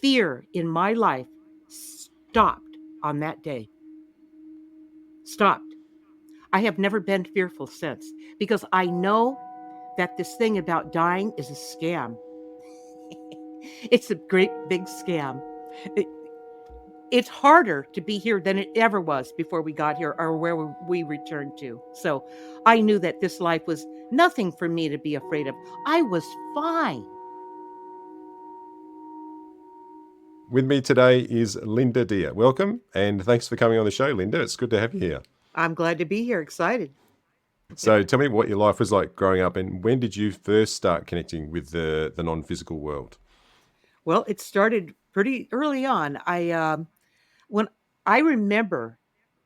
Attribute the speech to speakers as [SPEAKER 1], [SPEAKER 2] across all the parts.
[SPEAKER 1] fear in my life stopped on that day. Stopped. I have never been fearful since because I know that this thing about dying is a scam. It's a great big scam. It, it's harder to be here than it ever was before we got here or where we returned to. So I knew that this life was nothing for me to be afraid of. I was fine.
[SPEAKER 2] With me today is Linda Deir. Welcome, and thanks for coming on the show, Linda. It's good to have you here.
[SPEAKER 1] I'm glad to be here, excited.
[SPEAKER 2] So tell me what your life was like growing up, and when did you first start connecting with the non-physical world?
[SPEAKER 1] Well, it started pretty early on. When I remember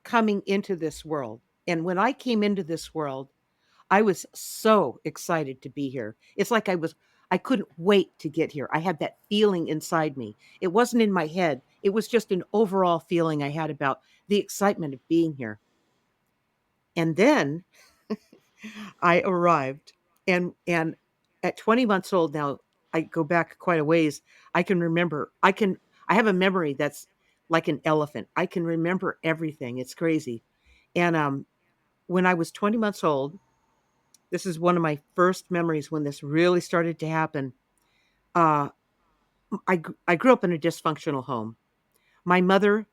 [SPEAKER 1] coming into this world, and when I came into this world, I was so excited to be here. It's like I couldn't wait to get here. I had that feeling inside me. It wasn't in my head. It was just an overall feeling I had about the excitement of being here. And then I arrived and at 20 months old now, I go back quite a ways. I can remember. I have a memory that's like an elephant. I can remember everything. It's crazy. And when I was 20 months old, this is one of my first memories when this really started to happen. Uh, I grew up in a dysfunctional home. My mother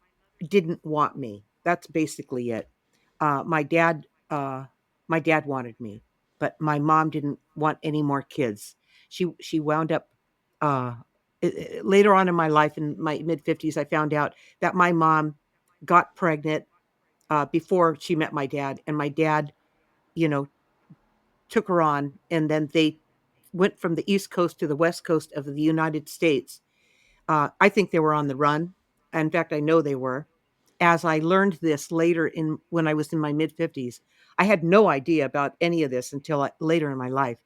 [SPEAKER 1] didn't want me. That's basically it. Uh, my dad, uh, my dad wanted me, but my mom didn't want any more kids. She wound up uh, later on in my life, in my mid 50s. I found out that my mom got pregnant before she met my dad, and my dad, you know, took her on, and then they went from the East Coast to the West Coast of the United States. I think they were on the run. In fact, I know they were. As I learned this later in when I was in my mid 50s, I had no idea about any of this until later in my life.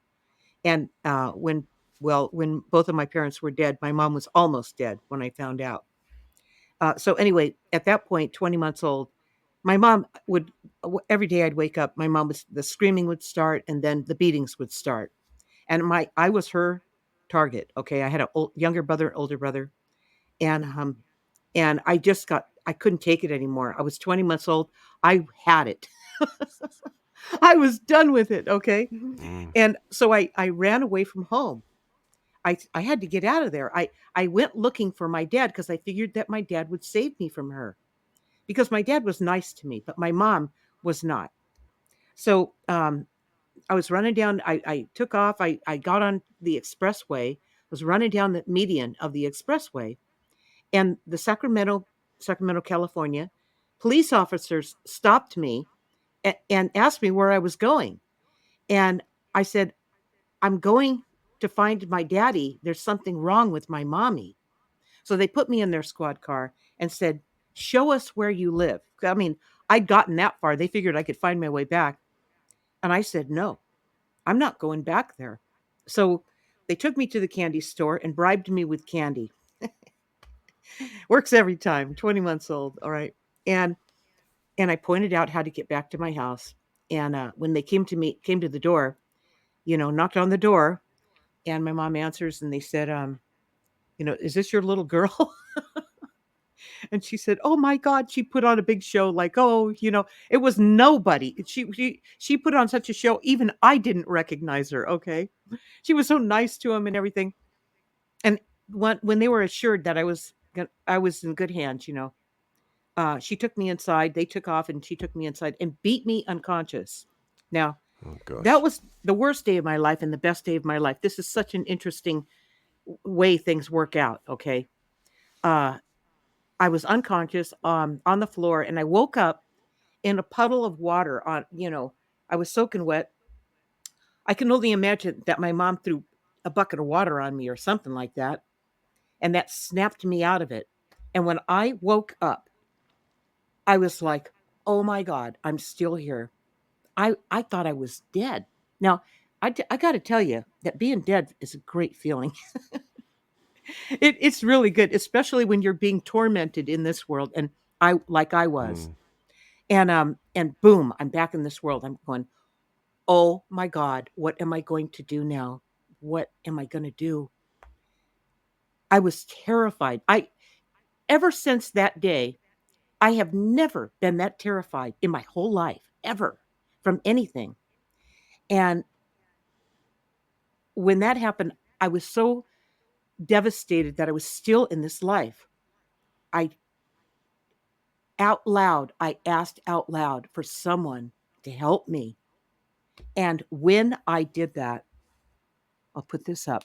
[SPEAKER 1] And when both of my parents were dead, my mom was almost dead when I found out. So anyway, at that point, 20 months old, my mom would every day I'd wake up, my mom was the screaming would start and then the beatings would start. And my I was her target. Okay, I had a younger brother, older brother, and I just got I couldn't take it anymore. I was 20 months old. I had it. I was done with it. Okay,
[SPEAKER 2] Mm.
[SPEAKER 1] and so I ran away from home. I had to get out of there. I went looking for my dad because I figured that my dad would save me from her because my dad was nice to me, but my mom was not. So I was running down. I took off. I got on the expressway. Was running down the median of the expressway, and the Sacramento, California police officers stopped me and asked me where I was going. And I said, I'm going to find my daddy. There's something wrong with my mommy. So they put me in their squad car and said, show us where you live. I mean, I'd gotten that far. They figured I could find my way back. And I said, no, I'm not going back there. So they took me to the candy store and bribed me with candy. Works every time. 20 months old. All right. And I pointed out how to get back to my house. And when they came to the door, knocked on the door, and my mom answers, and they said, is this your little girl? And she said, "Oh my God!" She put on a big show, like, oh, it was nobody. She put on such a show, even I didn't recognize her. Okay, she was so nice to him and everything. And when they were assured that I was in good hands, she took me inside. They took off, and she took me inside and beat me unconscious. Now,
[SPEAKER 2] Oh
[SPEAKER 1] that
[SPEAKER 2] gosh.
[SPEAKER 1] was the worst day of my life and the best day of my life. This is such an interesting way things work out. Okay, uh, I was unconscious on the floor, and I woke up in a puddle of water. I was soaking wet. I can only imagine that my mom threw a bucket of water on me or something like that, and that snapped me out of it. And when I woke up, I was like, "Oh my God, I'm still here." I thought I was dead. Now, I got to tell you that being dead is a great feeling. It's really good, especially when you're being tormented in this world, and I was.
[SPEAKER 2] Mm.
[SPEAKER 1] And boom, I'm back in this world. I'm going, "Oh my God, what am I going to do now? What am I going to do?" I was terrified. I Ever since that day, I have never been that terrified in my whole life, ever, from anything. And when that happened, I was so devastated that I was still in this life. I I asked out loud for someone to help me. And when I did that, I'll put this up.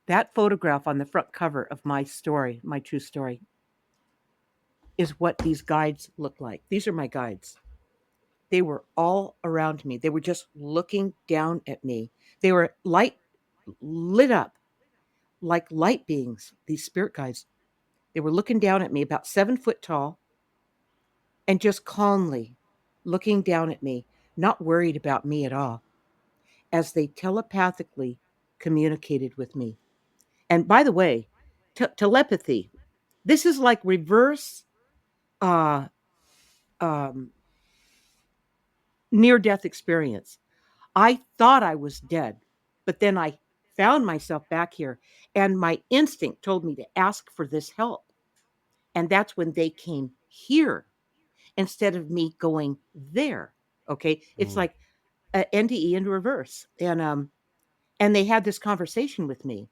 [SPEAKER 1] That photograph on the front cover of my story, my true story, is what these guides look like. These are my guides. They were all around me. They were just looking down at me. They were lit up like light beings, these spirit guides. They were looking down at me, about 7 foot tall, and just calmly looking down at me, not worried about me at all, as they telepathically communicated with me. And by the way, telepathy, this is like reverse uh, um, near death experience. I thought I was dead, but then I found myself back here, and my instinct told me to ask for this help. And that's when they came here instead of me going there. Okay. It's
[SPEAKER 2] Mm.
[SPEAKER 1] like a NDE in reverse. And they had this conversation with me,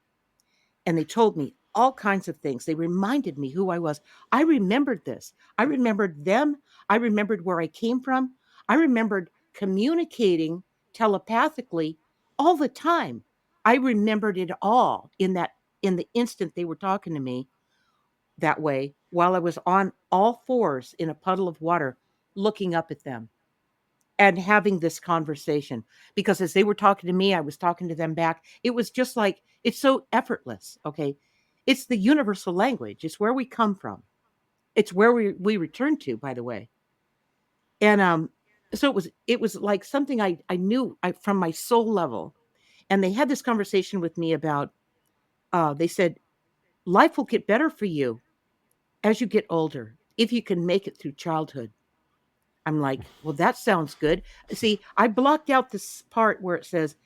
[SPEAKER 1] and they told me all kinds of things. They reminded me who I was. I remembered this. I remembered them. I remembered where I came from. I remembered communicating telepathically all the time. I remembered it all in the instant they were talking to me that way while I was on all fours in a puddle of water looking up at them and having this conversation, because as they were talking to me, I was talking to them back. It was just like, it's so effortless. Okay. It's the universal language. It's where we come from. It's where we return to, by the way. And so it was like something I knew from my soul level. And they had this conversation with me about they said life will get better for you as you get older if you can make it through childhood. I'm like, well, that sounds good. See, I blocked out this part where it says,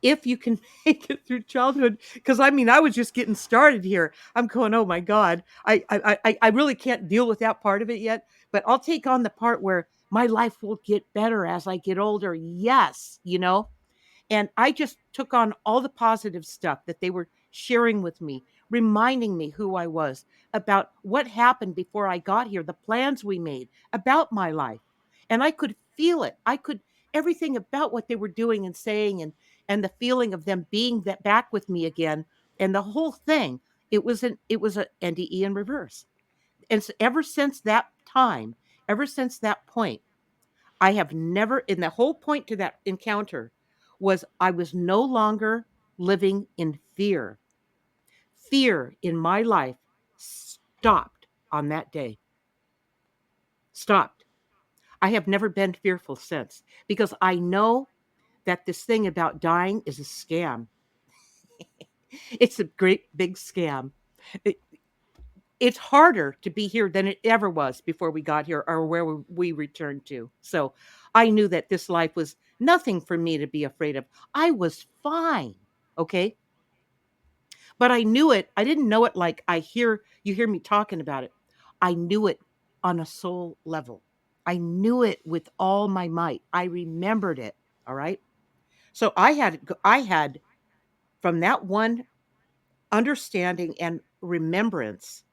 [SPEAKER 1] if you can make it through childhood, because I mean, I was just getting started here. I'm going, oh my God, I really can't deal with that part of it yet. But I'll take on the part where my life will get better as I get older. Yes, and I just took on all the positive stuff that they were sharing with me, reminding me who I was, about what happened before I got here, the plans we made about my life. And I could feel it. I could everything about what they were doing and saying, and the feeling of them being that back with me again, and the whole thing. It was a NDE in reverse. And so ever since that time, ever since that point, I have never, in the whole point to that encounter was I was no longer living in fear. Fear in my life stopped on that day. Stopped. I have never been fearful since, because I know that this thing about dying is a scam. It's a great big scam. It, it's harder to be here than it ever was before we got here, or where we returned to. So I knew that this life was nothing for me to be afraid of. I was fine. Okay. But I knew it. I didn't know it like you hear me talking about it. I knew it on a soul level. I knew it with all my might. I remembered it. All right. So I had from that one understanding and remembrance,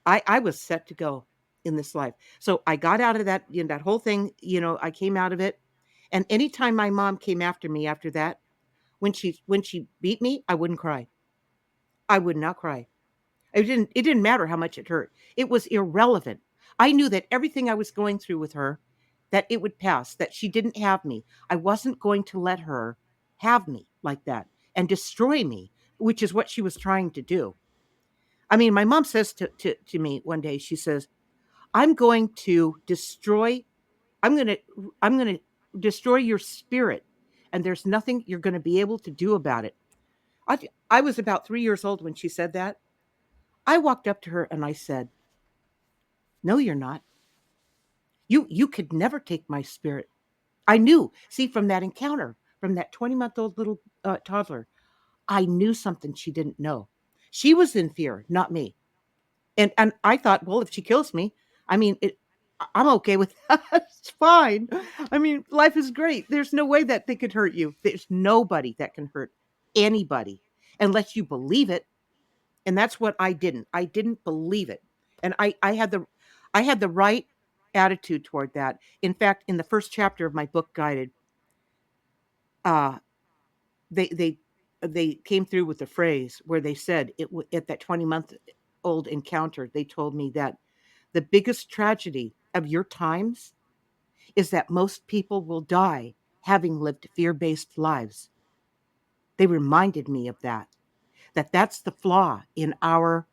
[SPEAKER 1] I was set to go in this life. So I got out of that, that whole thing, I came out of it. And anytime my mom came after me after that, when she beat me, I wouldn't cry. I would not cry. It didn't matter how much it hurt. It was irrelevant. I knew that everything I was going through with her, that it would pass, that she didn't have me. I wasn't going to let her have me like that and destroy me, which is what she was trying to do. I mean, my mom says to me one day, she says, I'm going to destroy, I'm going to, I'm going to destroy your spirit. And there's nothing you're going to be able to do about it. I was about 3 years old when she said that. I walked up to her and I said, no, you're not. You could never take my spirit. I knew, see, from that encounter, from that 20-month-old little toddler, I knew something she didn't know. She was in fear, not me. And I thought, well, if she kills me, I mean, I'm okay with that. It's fine. I mean, life is great. There's no way that they could hurt you. There's nobody that can hurt anybody unless you believe it. And that's what I didn't. I didn't believe it. And I had the right attitude toward that. In fact, in the first chapter of my book Guided, uh they they they came through with the phrase where they said at that 20-month old encounter, they told me that the biggest tragedy of your times is that most people will die having lived fear-based lives. They reminded me of that, that's the flaw in our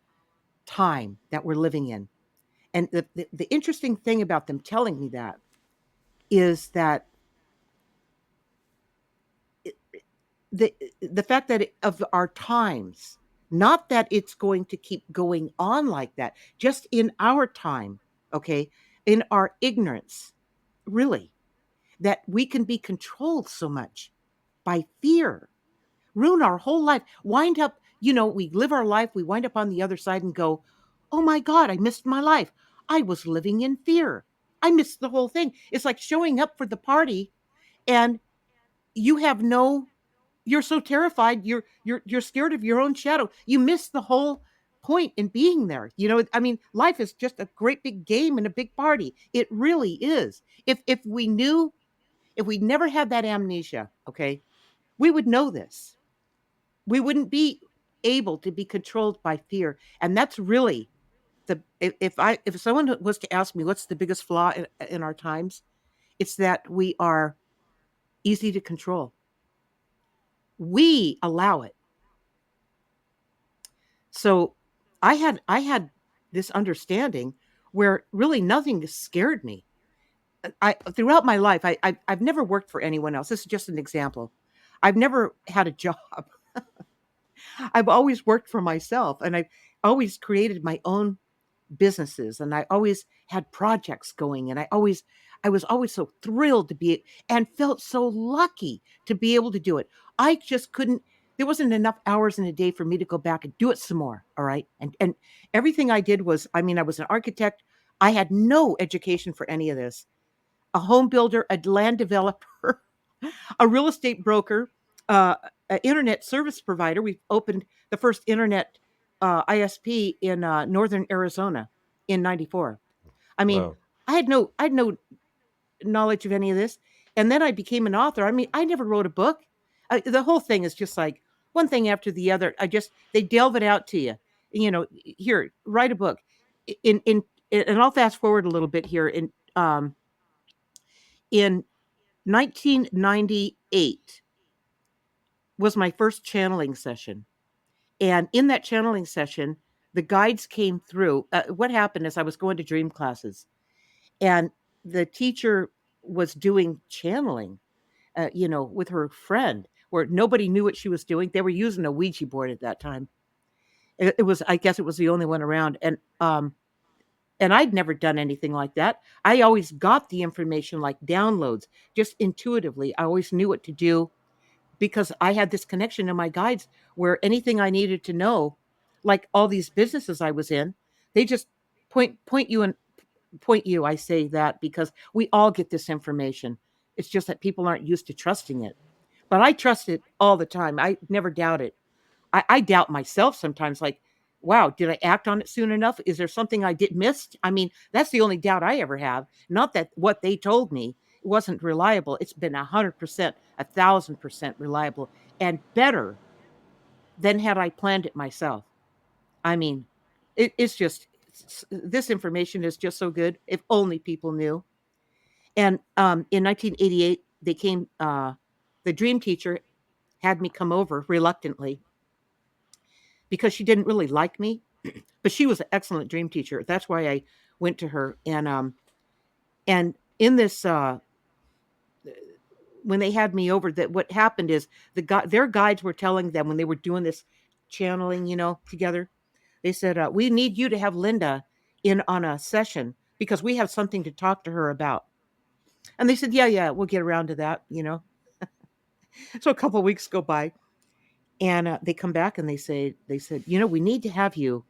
[SPEAKER 1] time that we're living in. And the interesting thing about them telling me that is that it, the fact that of our times, not that it's going to keep going on like that, just in our time, okay, in our ignorance, really, that we can be controlled so much by fear, ruin our whole life, wind up, we live our life, we wind up on the other side and go, oh my God, I missed my life. I was living in fear. I missed the whole thing. It's like showing up for the party and you have no, you're so terrified, you're scared of your own shadow. You miss the whole point in being there. I mean, life is just a great big game and a big party. It really is. If we knew, if we never had that amnesia, okay, we would know this. We wouldn't be able to be controlled by fear. And that's really if someone was to ask me what's the biggest flaw in our times, it's that we are easy to control. We allow it. So I had this understanding where really nothing scared me. I throughout my life, I've never worked for anyone else. This is just an example. I've never had a job. I've always worked for myself, and I've always created my own businesses, and I always had projects going, and I was always so thrilled to be and felt so lucky to be able to do it. I just couldn't, there wasn't enough hours in a day for me to go back and do it some more, all right? And everything I did was, I mean, I was an architect. I had no education for any of this. A home builder, a land developer, a real estate broker, an internet service provider. We opened the first internet ISP in northern Arizona in '94. I mean,
[SPEAKER 2] Wow.
[SPEAKER 1] I had no knowledge of any of this, and then I became an author. I mean, I never wrote a book. The whole thing is just like one thing after the other. They delve it out to you. Here, write a book. And I'll fast forward a little bit here. In 1998 was my first channeling session. And in that channeling session, the guides came through. What happened is I was going to dream classes, and the teacher was doing channeling, with her friend, where nobody knew what she was doing. They were using a Ouija board at that time. It was, I guess, it was the only one around, and I'd never done anything like that. I always got the information like downloads, just intuitively. I always knew what to do because I had this connection to my guides where anything I needed to know, like all these businesses I was in, they just point you and point you. I say that because we all get this information. It's just that people aren't used to trusting it. But I trust it all the time. I never doubt it. I doubt myself sometimes, like, wow, did I act on it soon enough? Is there something I did missed? I mean, that's the only doubt I ever have. Not that what they told me wasn't reliable. It's been 100%, 1,000% reliable and better than had I planned it myself. I mean, it's just, this information is just so good. If only people knew. And in 1988, they came, the dream teacher had me come over reluctantly because she didn't really like me, but she was an excellent dream teacher. That's why I went to her. And in this, when they had me over, that what happened is their guides were telling them when they were doing this channeling, together, they said, we need you to have Linda in on a session because we have something to talk to her about. And they said, yeah, we'll get around to that. So a couple of weeks go by, And they come back and they said, you know, we need to have you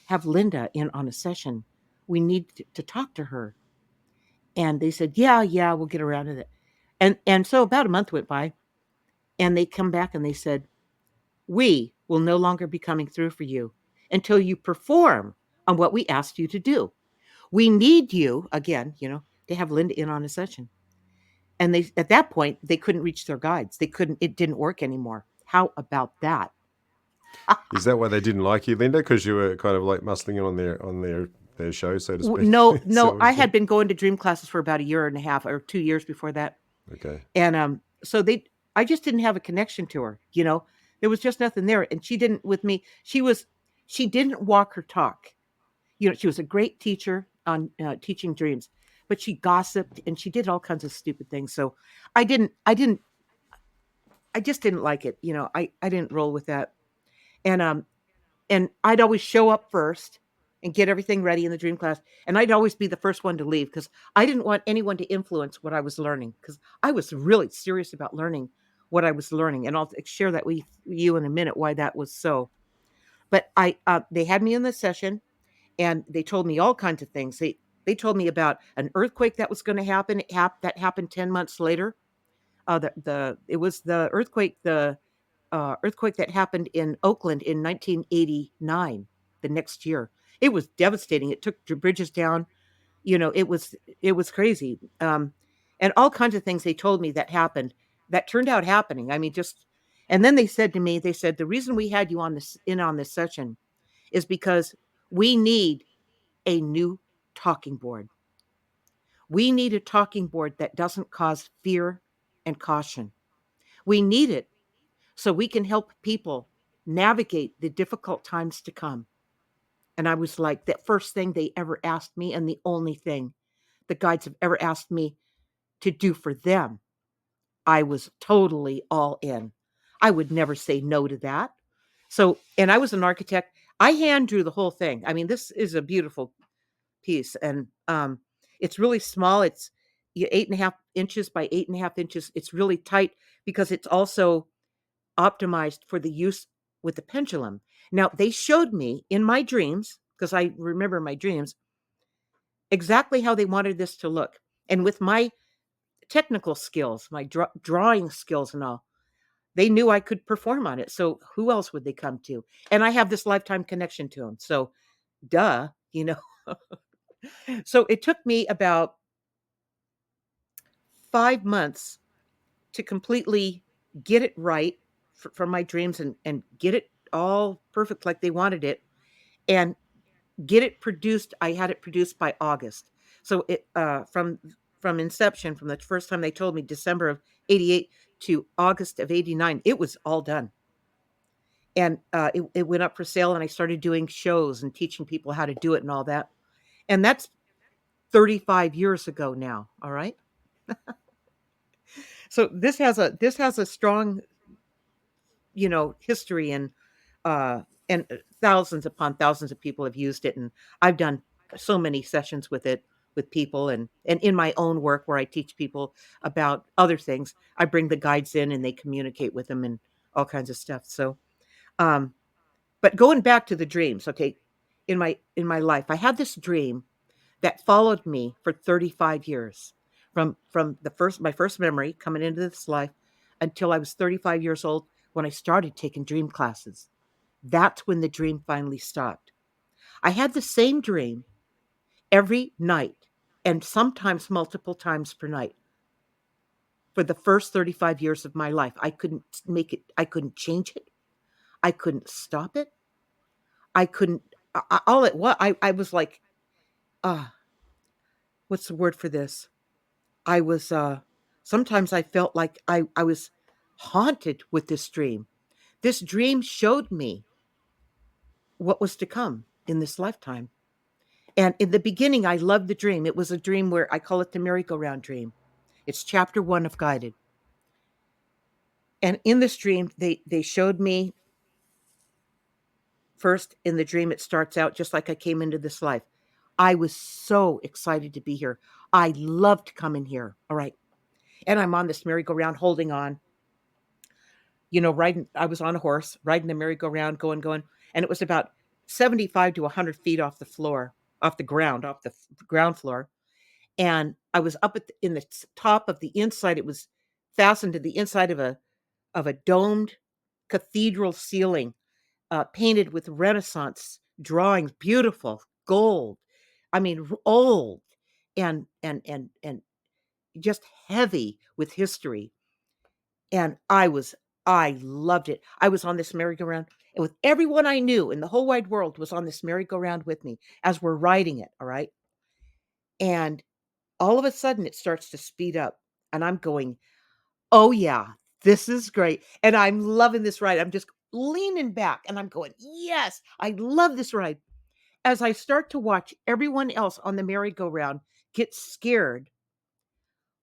[SPEAKER 1] have Linda in on a session. We need to talk to her. And they said, yeah, yeah, we'll get around to it. And so about a month went by, and they come back and they said, we will no longer be coming through for you until you perform on what we asked you to do. We need you again, you know, to have Linda in on a session. And they at that point they couldn't reach their guides. They couldn't, it didn't work anymore. How about that?
[SPEAKER 2] Is that why they didn't like you, Linda? Because you were kind of like muscling in on their show, so to speak.
[SPEAKER 1] No,
[SPEAKER 2] Is that
[SPEAKER 1] no,
[SPEAKER 2] what
[SPEAKER 1] I
[SPEAKER 2] it is?
[SPEAKER 1] had been going to dream classes for about a year and a half or 2 years before that.
[SPEAKER 2] Okay.
[SPEAKER 1] And so they I just didn't have a connection to her, you know. There was just nothing there. And she didn't with me. She didn't walk her talk. You know, she was a great teacher on teaching dreams, but she gossiped and she did all kinds of stupid things. So I didn't, I just didn't like it. You know, I didn't roll with that. And I'd always show up first and get everything ready in the dream class. And I'd always be the first one to leave because I didn't want anyone to influence what I was learning because I was really serious about learning what I was learning. And I'll share that with you in a minute why that was so. But they had me in the session and they told me all kinds of things. They told me about an earthquake that was going to happen. That happened 10 months later. The it was the earthquake that happened in Oakland in 1989. The next year, it was devastating. It took the bridges down. You know, it was crazy. And all kinds of things they told me that happened that turned out happening. I mean, just and then they said to me, they said the reason we had you on this in on this session is because we need a new talking board. We need a talking board that doesn't cause fear and caution. We need it so we can help people navigate the difficult times to come. And I was like, that first thing they ever asked me, and the only thing the guides have ever asked me to do for them, I was totally all in. I would never say no to that. So, and I was an architect. I hand drew the whole thing. I mean, this is a beautiful piece, and it's really small. It's 8.5 inches by 8.5 inches. It's really tight because it's also optimized for the use with the pendulum. Now, they showed me in my dreams, because I remember my dreams, exactly how they wanted this to look. And with my technical skills, my drawing skills and all, they knew I could perform on it. So who else would they come to? And I have this lifetime connection to them. So duh, you know. So it took me about 5 months to completely get it right from my dreams and get it all perfect like they wanted it and get it produced. I had it produced by August. So it from inception, from the first time they told me December of 88 to August of 89, it was all done. And it went up for sale and I started doing shows and teaching people how to do it and all that. And that's 35 years ago now. All right. So this has a strong, you know, history and thousands upon thousands of people have used it, and I've done so many sessions with it with people, and in my own work where I teach people about other things, I bring the guides in and they communicate with them and all kinds of stuff. So, um, but going back to the dreams, okay, in my life, I had this dream that followed me for 35 years from the first my first memory coming into this life until I was 35 years old when I started taking dream classes. That's when the dream finally stopped. I had the same dream every night and sometimes multiple times per night for the first 35 years of my life. I couldn't make it, I couldn't change it, I couldn't stop it. I couldn't, all it was, I was like, uh, what's the word for this? I was, sometimes I felt like I was haunted with this dream. This dream showed me what was to come in this lifetime. And in the beginning, I loved the dream. It was a dream where I call it the merry-go-round dream. It's chapter 1 of Guided. And in this dream, they showed me first in the dream, it starts out just like I came into this life. I was so excited to be here. I loved coming here. All right. And I'm on this merry-go-round holding on. riding. I was on a horse, riding the merry-go-round, going, and it was about 75 to 100 feet off the floor, off the ground, off the ground floor. And I was up in the top of the inside. It was fastened to the inside of a domed cathedral ceiling, painted with Renaissance drawings, beautiful gold. I mean, old and just heavy with history. And I loved it. I was on this merry-go-round, and with everyone I knew in the whole wide world was on this merry-go-round with me as we're riding it. All right. And all of a sudden it starts to speed up, and I'm going, "Oh yeah, this is great." And I'm loving this ride. I'm just leaning back and I'm going, "Yes, I love this ride." As I start to watch everyone else on the merry-go-round get scared,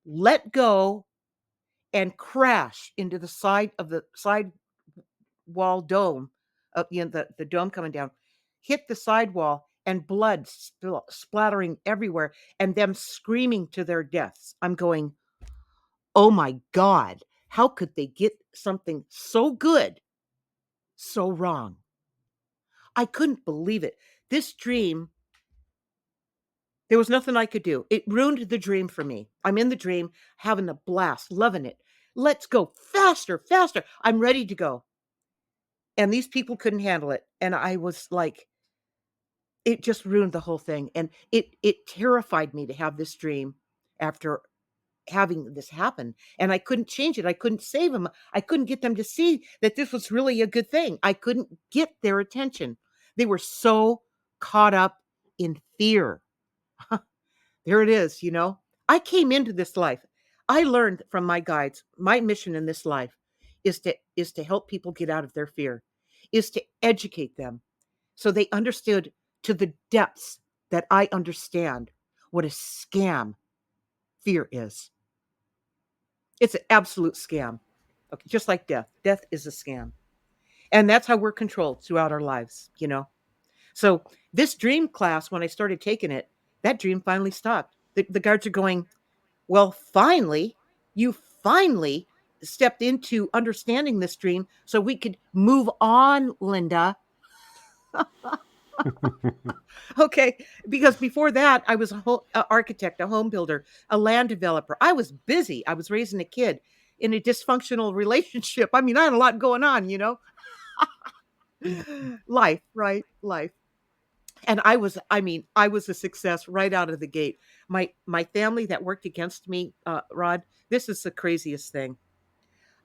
[SPEAKER 1] let go, and crash into the side of the side wall dome, the dome coming down, hit the sidewall, and blood splattering everywhere, and them screaming to their deaths. I'm going, "Oh my God, how could they get something so good so wrong?" I couldn't believe it. This dream, there was nothing I could do. It ruined the dream for me. I'm in the dream, having a blast, loving it. Let's go faster, faster. I'm ready to go. And these people couldn't handle it. And I was like, it just ruined the whole thing. And it terrified me to have this dream after having this happen. And I couldn't change it. I couldn't save them. I couldn't get them to see that this was really a good thing. I couldn't get their attention. They were so caught up in fear. There it is. I came into this life. I learned from my guides, my mission in this life is to help people get out of their fear, is to educate them so they understood to the depths that I understand what a scam fear is. It's an absolute scam. Okay, just like death. Death is a scam. And that's how we're controlled throughout our lives. So this dream class, when I started taking it, that dream finally stopped. The guards are going, "Well, finally, you finally stepped into understanding this dream so we could move on, Linda." Okay, because before that, I was a architect, a home builder, a land developer. I was busy. I was raising a kid in a dysfunctional relationship. I mean, I had a lot going on. Life, right? Life. And I was a success right out of the gate. My family that worked against me, Rod, this is the craziest thing.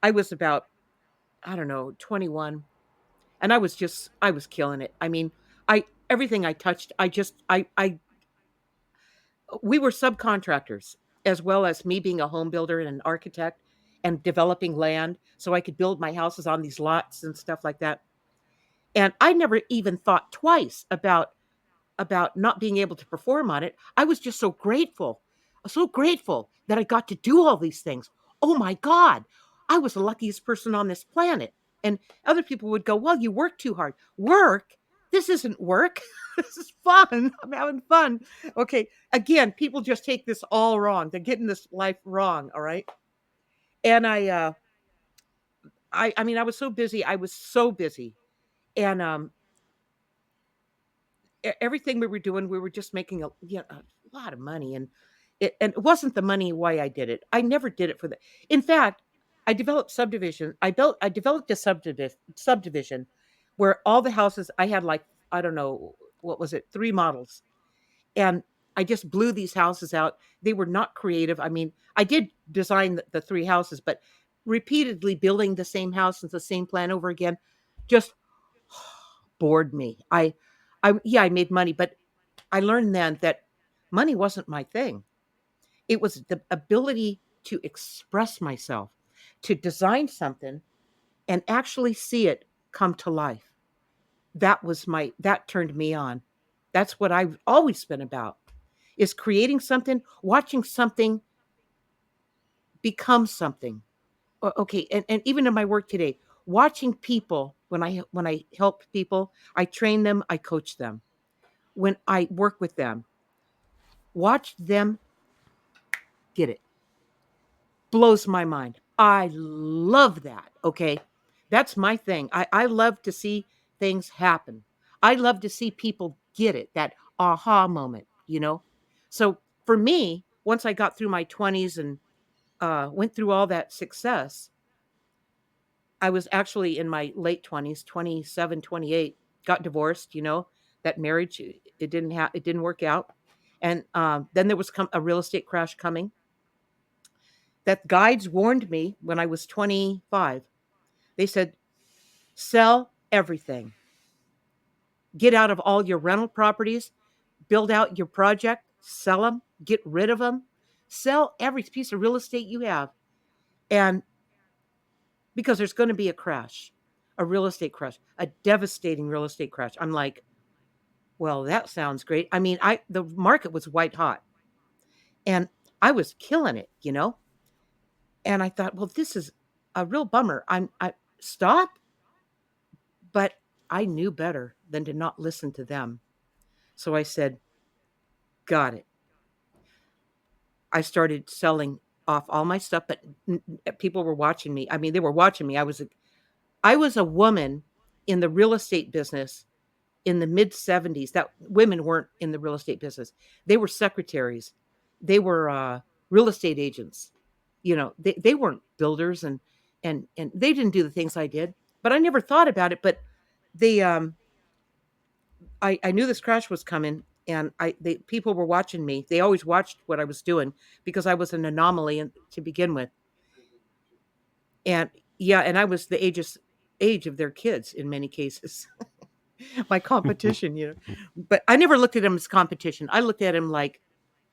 [SPEAKER 1] I was about, I don't know, 21, and I was killing it. I mean, I everything I touched, I we were subcontractors, as well as me being a home builder and an architect and developing land so I could build my houses on these lots and stuff like that. And I never even thought twice about not being able to perform on it. I was just so grateful that I got to do all these things. Oh my God, I was the luckiest person on this planet. And other people would go, "Well, you work too hard." Work? This isn't work. This is fun. I'm having fun. Okay. Again, people just take this all wrong. They're getting this life wrong. All right. And I mean, I was so busy. I was so busy. And everything we were doing, we were just making a lot of money, and it wasn't the money why I did it. I never did it for the. In fact, I developed subdivision. I developed a subdivision where all the houses I had, like, I don't know, what was it, 3 models, and I just blew these houses out. They were not creative. I mean, I did design the 3 houses, but repeatedly building the same house and the same plan over again just bored me. Yeah, I made money, but I learned then that money wasn't my thing. It was the ability to express myself, to design something and actually see it come to life. That turned me on. That's what I've always been about, is creating something, watching something become something. Okay, and even in my work today, watching people, when I help people, I train them, I coach them. When I work with them, watch them get it. Blows my mind. I love that. Okay. That's my thing. I love to see things happen. I love to see people get it, that aha moment, you know? So for me, once I got through my 20s and went through all that success, I was actually in my late 20s, 27, 28, got divorced, you know, that marriage, it didn't work out. And then there was a real estate crash coming that guides warned me when I was 25. They said, sell everything, get out of all your rental properties, build out your project, sell them, get rid of them, sell every piece of real estate you have. And because there's going to be a crash, a real estate crash, a devastating real estate crash. I'm like, well, that sounds great. I mean, the market was white hot and I was killing it, you know? And I thought, well, this is a real bummer. I stop, but I knew better than to not listen to them. So I said, got it. I started selling off all my stuff, but people were watching me. I mean, they were watching me. I was a woman in the real estate business in the mid 70s. That women weren't in the real estate business. They were secretaries. They were real estate agents. You know, they weren't builders and they didn't do the things I did. But I never thought about it. But they I knew this crash was coming and people were watching me. They always watched what I was doing because I was an anomaly to begin with. And yeah, and I was the age of their kids in many cases. My competition, you know. But I never looked at them as competition. I looked at them like,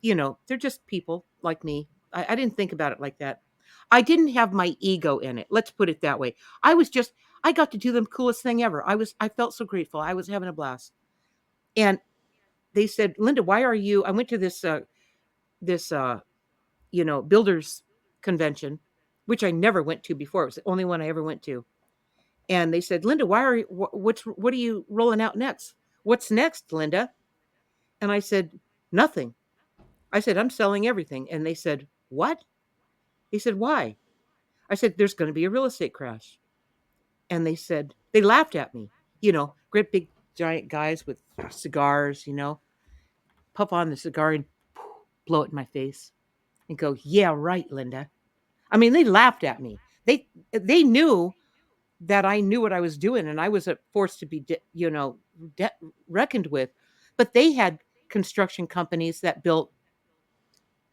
[SPEAKER 1] you know, they're just people like me. I didn't think about it like that. I didn't have my ego in it. Let's put it that way. I got to do the coolest thing ever. I felt so grateful. I was having a blast. And they said, Linda, why are you? I went to this you know, builders convention, which I never went to before. It was the only one I ever went to. And they said, Linda, why are you, what are you rolling out next? What's next, Linda? And I said, nothing. I said, I'm selling everything. And they said, what? He said, why? I said, there's going to be a real estate crash. And they said, they laughed at me, you know, great big giant guys with cigars, you know, puff on the cigar and blow it in my face and go, yeah, right, Linda. I mean, they laughed at me. They knew that I knew what I was doing and I was a force to be, you know, reckoned with. But they had construction companies that built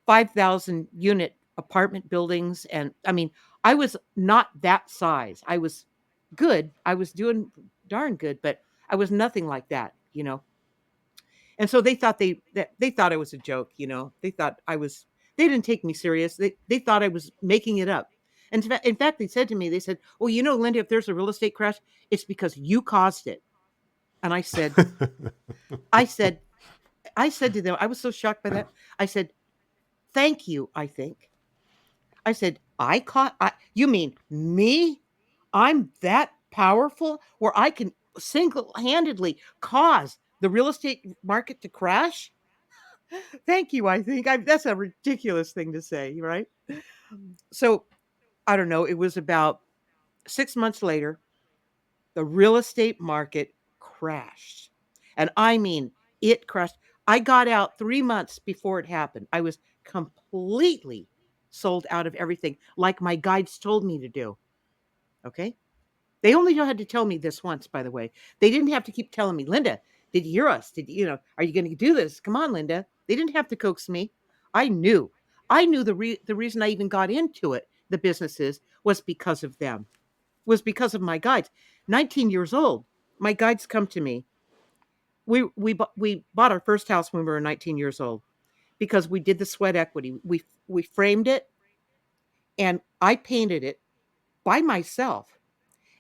[SPEAKER 1] 5,000 unit apartment buildings. And I mean, I was not that size. I was good. I was doing darn good, but I was nothing like that, you know. And so they thought I was a joke, you know. They didn't take me serious. They thought I was making it up. And in fact, they said to me, they said, "Well, you know, Linda, if there's a real estate crash, it's because you caused it." And I said, I said to them, I was so shocked by that. I said, "Thank you." I think I said, You mean me? I'm that powerful where I can single handedly cause the real estate market to crash? Thank you. That's a ridiculous thing to say, right? So I don't know. It was about 6 months later, the real estate market crashed. And I mean, it crashed. I got out 3 months before it happened. I was completely sold out of everything, like my guides told me to do. Okay. They only had to tell me this once, by the way. They didn't have to keep telling me, Linda, did you hear us? Are you going to do this? Come on, Linda. They didn't have to coax me. I knew. I knew the reason I even got into it, the businesses, was because of them, was because of my guides. 19 years old, my guides come to me. We bought our first house when we were 19 years old because we did the sweat equity. We framed it and I painted it by myself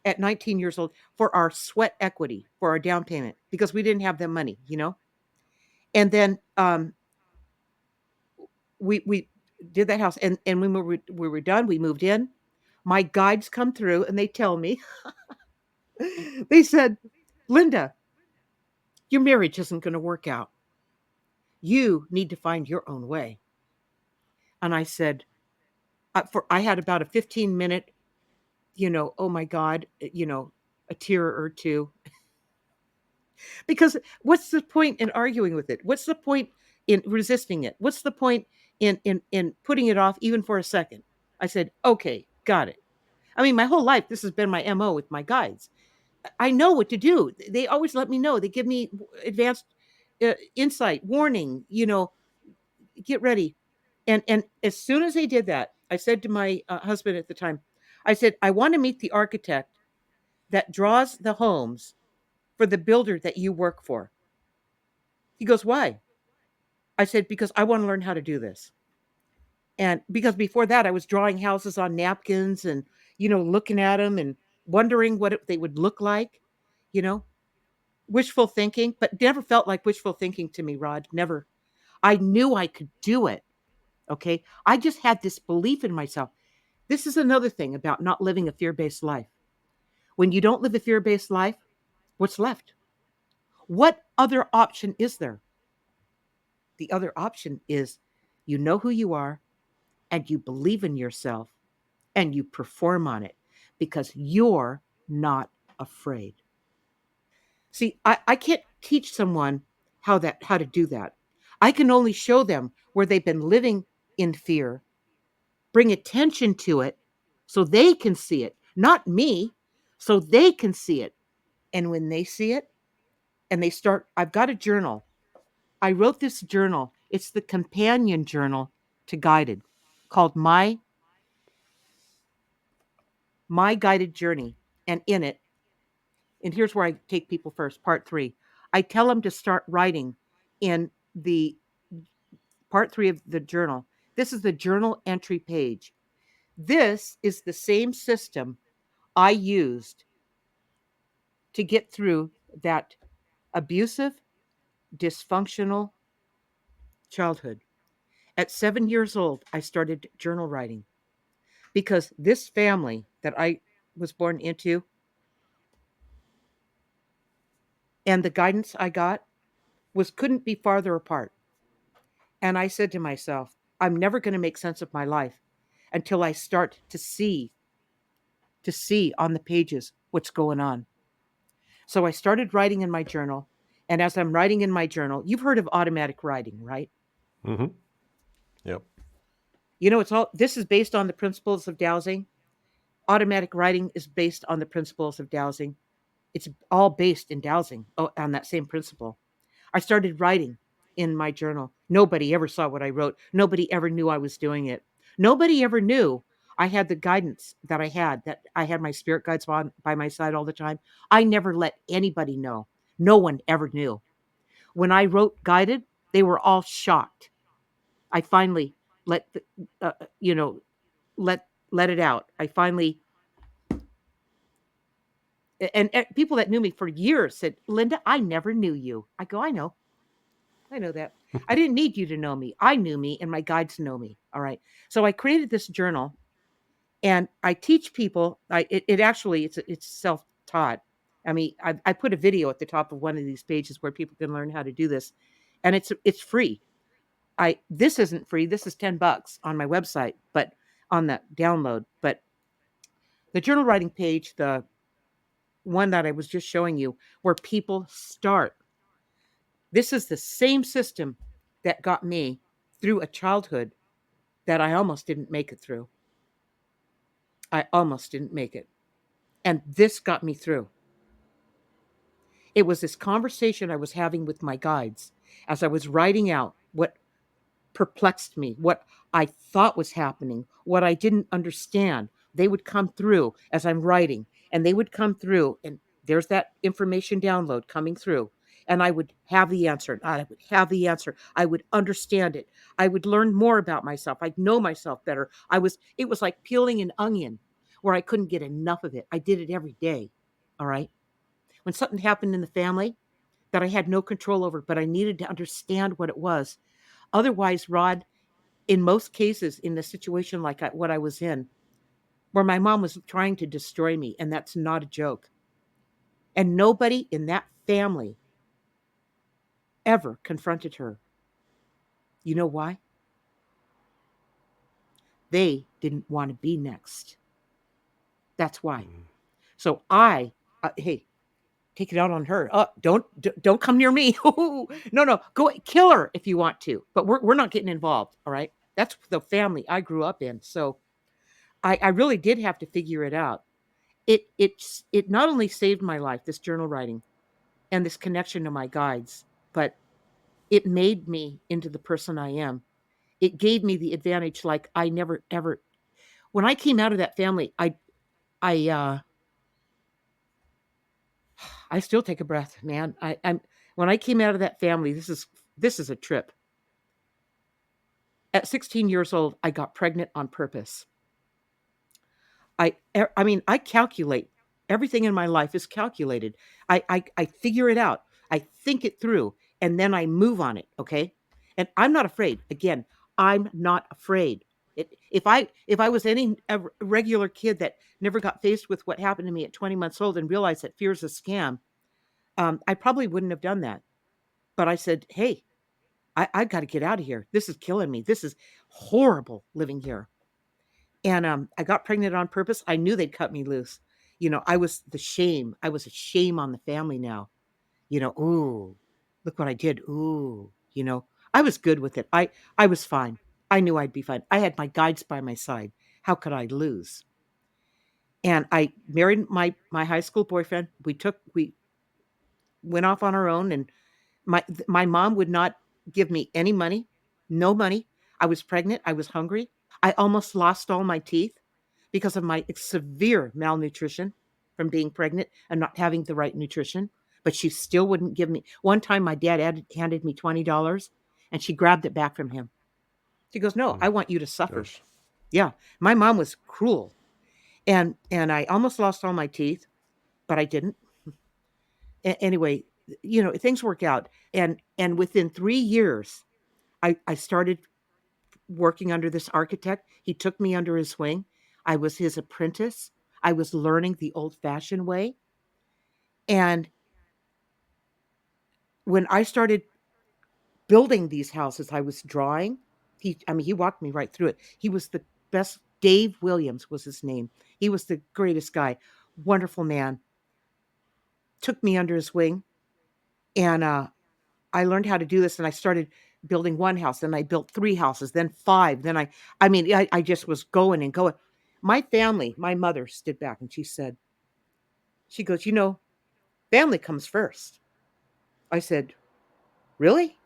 [SPEAKER 1] at 19 years old for our sweat equity for our down payment because we didn't have the money, you know. And then we did that house, and when we were done, we moved in. My guides come through and they tell me, they said, Linda, your marriage isn't going to work out. You need to find your own way. And I said, I had about a 15-minute oh my God, a tear or two. Because what's the point in arguing with it? What's the point in resisting it? What's the point in putting it off even for a second? I said, okay, got it. I mean, my whole life, this has been my MO with my guides. I know what to do. They always let me know. They give me advanced insight, warning, get ready. And as soon as they did that, I said to my husband at the time, I said, I want to meet the architect that draws the homes for the builder that you work for. He goes, why? I said, because I want to learn how to do this. And because before that, I was drawing houses on napkins and, looking at them and wondering what they would look like, you know, wishful thinking, but never felt like wishful thinking to me, Rod. Never. I knew I could do it. Okay. I just had this belief in myself. This is another thing about not living a fear based life. When you don't live a fear based life, what's left? What other option is there? The other option is you know who you are and you believe in yourself and you perform on it because you're not afraid. See, I can't teach someone how to do that. I can only show them where they've been living in fear, bring attention to it so they can see it, not me, so they can see it. And when they see it and they start, I've got a journal. I wrote this journal. It's the companion journal to guided called My Guided Journey. And in it, and here's where I take people first, part 3. I tell them to start writing in the part 3 of the journal. This is the journal entry page. This is the same system I used to get through that abusive, dysfunctional childhood. At 7 years old, I started journal writing because this family that I was born into and the guidance I got was couldn't be farther apart. And I said to myself, I'm never going to make sense of my life until I start to see on the pages what's going on. So I started writing in my journal. And as I'm writing in my journal, you've heard of automatic writing, right?
[SPEAKER 2] Mm-hmm. Yep.
[SPEAKER 1] This is based on the principles of dowsing. Automatic writing is based on the principles of dowsing. It's all based in dowsing, on that same principle. I started writing in my journal. Nobody ever saw what I wrote. Nobody ever knew I was doing it. Nobody ever knew I had the guidance that I had my spirit guides on by my side all the time. I never let anybody know. No one ever knew. When I wrote guided, they were all shocked. I finally let the, you know, let it out. I finally and people that knew me for years said, "Linda, I never knew you." I go, "I know. I know that. I didn't need you to know me. I knew me and my guides know me." All right. So I created this journal and I teach people. It actually it's self-taught. I mean, I put a video at the top of one of these pages where people can learn how to do this. And it's free. I This isn't free. This is $10 on my website, but on the download. But the journal writing page, the one that I was just showing you, where people start. This is the same system that got me through a childhood that I almost didn't make it through. I almost didn't make it. And this got me through. It was this conversation I was having with my guides as I was writing out what perplexed me, what I thought was happening, what I didn't understand. They would come through as I'm writing, and they would come through, and there's that information download coming through. And I would have the answer. And I would have the answer. I would understand it. I would learn more about myself. I'd know myself better. It was like peeling an onion where I couldn't get enough of it. I did it every day. All right. When something happened in the family that I had no control over, but I needed to understand what it was. Otherwise, Rod, in most cases, in a situation like what I was in, where my mom was trying to destroy me, and that's not a joke. And nobody in that family ever confronted her. You know why? They didn't want to be next. That's why.
[SPEAKER 2] Mm.
[SPEAKER 1] So hey, take it out on her. Don't come near me. No, no, go kill her if you want to, but we're not getting involved. All right. That's the family I grew up in. So I really did have to figure it out. It not only saved my life, this journal writing and this connection to my guides, but it made me into the person I am. It gave me the advantage like I never ever when I came out of that family, I I still take a breath, man. I'm when I came out of that family, this is a trip. At 16 years old, I got pregnant on purpose. I mean, I calculate. Everything in my life is calculated. I figure it out. I think it through, and then I move on it, okay? And I'm not afraid. Again, I'm not afraid. If I was any a regular kid that never got faced with what happened to me at 20 months old and realized that fear is a scam, I probably wouldn't have done that. But I said, "Hey, I got to get out of here. This is killing me. This is horrible living here." And I got pregnant on purpose. I knew they'd cut me loose. I was the shame. I was a shame on the family now. Ooh, look what I did. Ooh, I was good with it. I was fine. I knew I'd be fine. I had my guides by my side. How could I lose? And I married my high school boyfriend. We went off on our own, and my mom would not give me any money, no money. I was pregnant. I was hungry. I almost lost all my teeth because of my severe malnutrition from being pregnant and not having the right nutrition. But she still wouldn't give me. One time, my dad handed me $20, and she grabbed it back from him. She goes, "No, I
[SPEAKER 2] Mm.
[SPEAKER 1] want you to suffer."
[SPEAKER 2] Gosh.
[SPEAKER 1] Yeah, my mom was cruel, and I almost lost all my teeth, but I didn't. Anyway, things work out, and within 3 years, I started working under this architect. He took me under his wing. I was his apprentice. I was learning the old fashioned way. And when I started building these houses, I was drawing. He walked me right through it. He was the best. Dave Williams was his name. He was the greatest guy, wonderful man. Took me under his wing, and I learned how to do this. And I started building one house. Then I built three houses, then five. Then I just was going and going. My family, my mother stood back and she goes, family comes first. I said, really?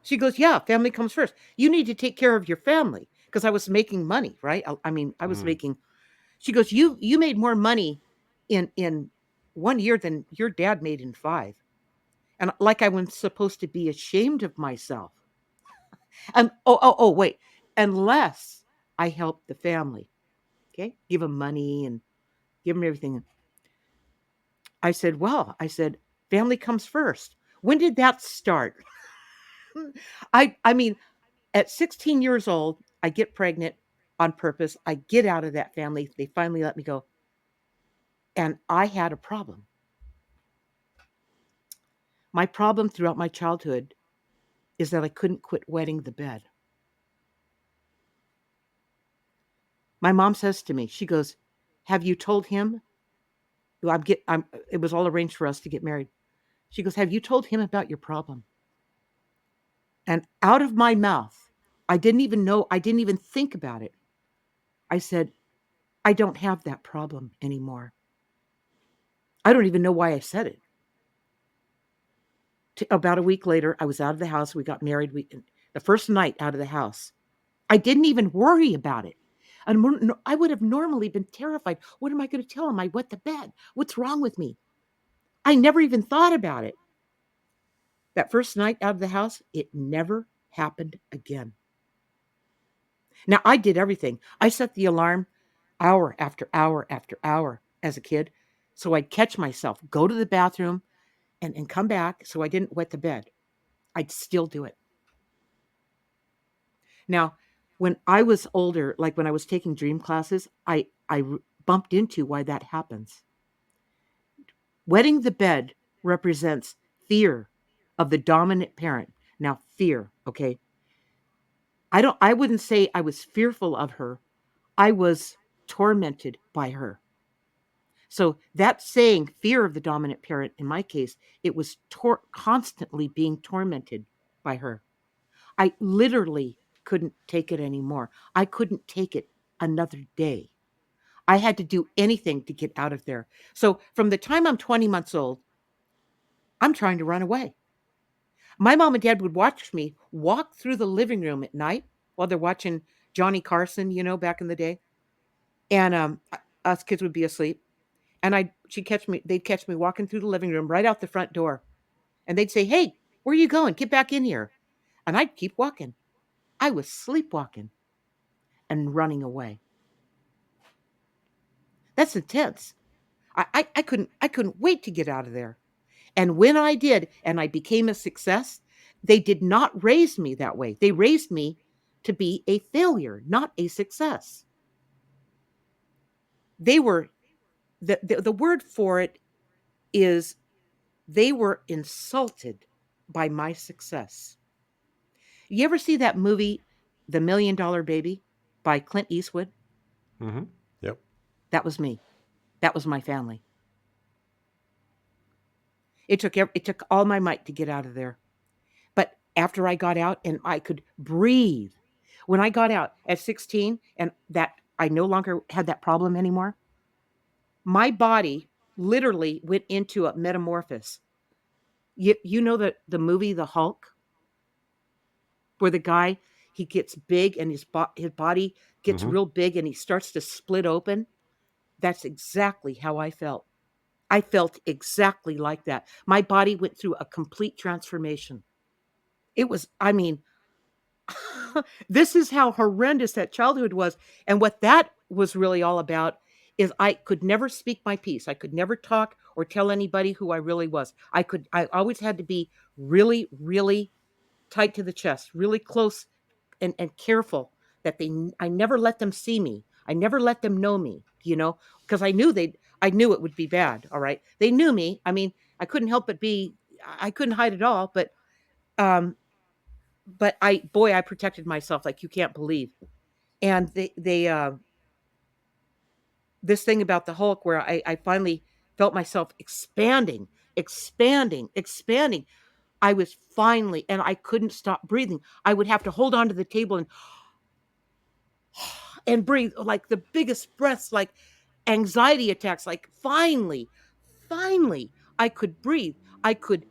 [SPEAKER 1] She goes, yeah, family comes first. You need to take care of your family because I was making money, right? I mean, I was
[SPEAKER 2] Mm.
[SPEAKER 1] making. She goes, you made more money in 1 year than your dad made in five, and like I was supposed to be ashamed of myself. Wait, unless I help the family, okay, give them money and give them everything. I said, family comes first. When did that start? I mean, at 16 years old, I get pregnant on purpose. I get out of that family. They finally let me go. And I had a problem. My problem throughout my childhood is that I couldn't quit wetting the bed. My mom says to me, she goes, "Have you told him?" Well, it was all arranged for us to get married. She goes, "Have you told him about your problem?" And out of my mouth, I didn't even know, I didn't even think about it. I said, "I don't have that problem anymore." I don't even know why I said it. About a week later, I was out of the house. We got married. The first night out of the house, I didn't even worry about it. And I would have normally been terrified. What am I going to tell him? I wet the bed. What's wrong with me? I never even thought about it. That first night out of the house, it never happened again. Now, I did everything. I set the alarm hour after hour after hour as a kid. So I'd catch myself, go to the bathroom, and come back so I didn't wet the bed. I'd still do it. Now, when I was older, like when I was taking dream classes, bumped into why that happens. Wetting the bed represents fear of the dominant parent. Now, fear, okay? I wouldn't say I was fearful of her. I was tormented by her. So that saying, fear of the dominant parent, in my case, it was constantly being tormented by her. I literally couldn't take it anymore. I couldn't take it another day. I had to do anything to get out of there. So from the time I'm 20 months old, I'm trying to run away. My mom and dad would watch me walk through the living room at night while they're watching Johnny Carson, back in the day. And us kids would be asleep. And they'd catch me walking through the living room right out the front door. And they'd say, "Hey, where are you going? Get back in here." And I'd keep walking. I was sleepwalking and running away. That's intense. I couldn't wait to get out of there. And when I did, and I became a success, they did not raise me that way. They raised me to be a failure, not a success. They were the word for it is they were insulted by my success. You ever see that movie, The $1 Million Baby by Clint Eastwood?
[SPEAKER 2] Hmm. Yep.
[SPEAKER 1] That was me. That was my family. It took all my might to get out of there. But after I got out and I could breathe, when I got out at 16 and that I no longer had that problem anymore, my body literally went into a metamorphosis. You know the movie The Hulk, where the guy he gets big and his body gets
[SPEAKER 2] Hmm.
[SPEAKER 1] real big and he starts to split open. That's exactly how I felt. I felt exactly like that. My body went through a complete transformation. It was, I mean, this is how horrendous that childhood was. And what that was really all about is I could never speak my piece. I could never talk or tell anybody who I really was. I always had to be really, really tight to the chest, really close and careful that I never let them see me. I never let them know me, because I knew it would be bad. All right. They knew me. I mean, I couldn't help but I couldn't hide it all, um, but I protected myself like you can't believe. And this thing about the Hulk where I finally felt myself expanding, expanding, expanding. I was finally, and I couldn't stop breathing. I would have to hold on to the table and breathe like the biggest breaths, like anxiety attacks. Like finally, I could breathe. I could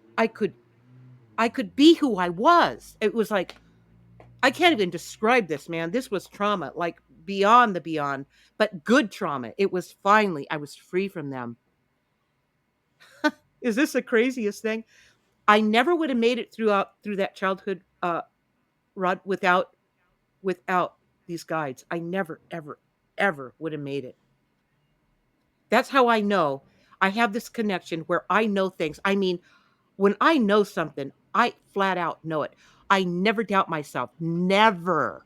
[SPEAKER 1] be who I was. It was like I can't even describe this, man. This was trauma, like beyond the beyond, but good trauma. It was finally, I was free from them. Is this the craziest thing? I never would have made it through that childhood rut without these guides. I never, ever, ever would have made it. That's how I know I have this connection where I know things. I mean, when I know something, I flat out know it. I never doubt myself. Never.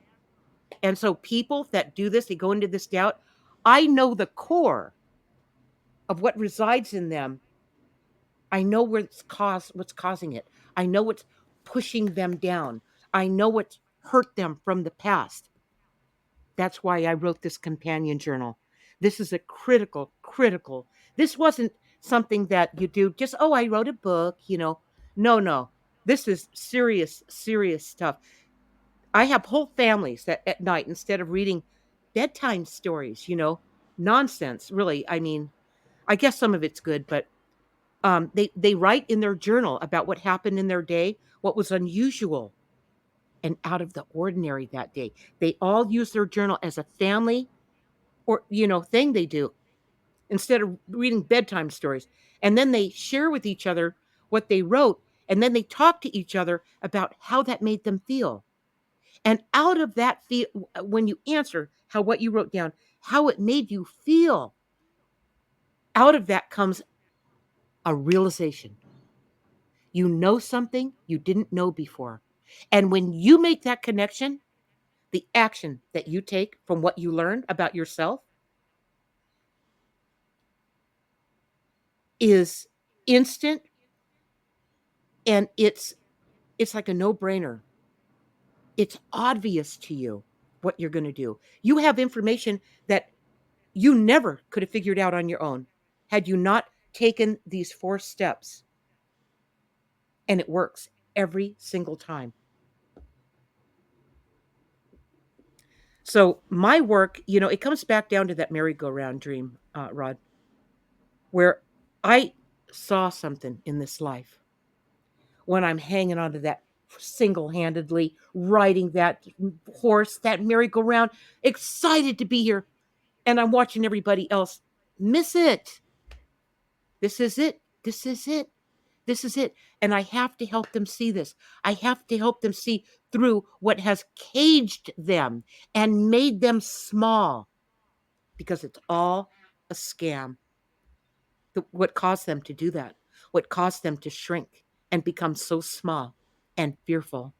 [SPEAKER 1] And so people that do this, they go into this doubt. I know the core of what resides in them. I know what's causing it. I know what's pushing them down. I know what's hurt them from the past. That's why I wrote this companion journal. This is a critical. This wasn't something that you do just, oh, I wrote a book. No, no. This is serious, serious stuff. I have whole families that at night, instead of reading bedtime stories, nonsense, really. I mean, I guess some of it's good, but they write in their journal about what happened in their day, what was unusual and out of the ordinary that day. They all use their journal as a family or thing they do instead of reading bedtime stories. And then they share with each other what they wrote, and then they talk to each other about how that made them feel. And out of that feel, when you answer how what you wrote down, how it made you feel, out of that comes a realization. You know something you didn't know before. And when you make that connection, the action that you take from what you learned about yourself is instant, and it's like a no-brainer. It's obvious to you what you're going to do. You have information that you never could have figured out on your own. had you not taken these 4 steps. And it works every single time. So my work, it comes back down to that merry-go-round dream, Rod, where I saw something in this life when I'm hanging onto that single-handedly riding that horse, that merry-go-round, excited to be here, and I'm watching everybody else miss it. This is it. This is it. This is it. And I have to help them see this. I have to help them see through what has caged them and made them small, because it's all a scam. What caused them to do that? What caused them to shrink and become so small and fearful?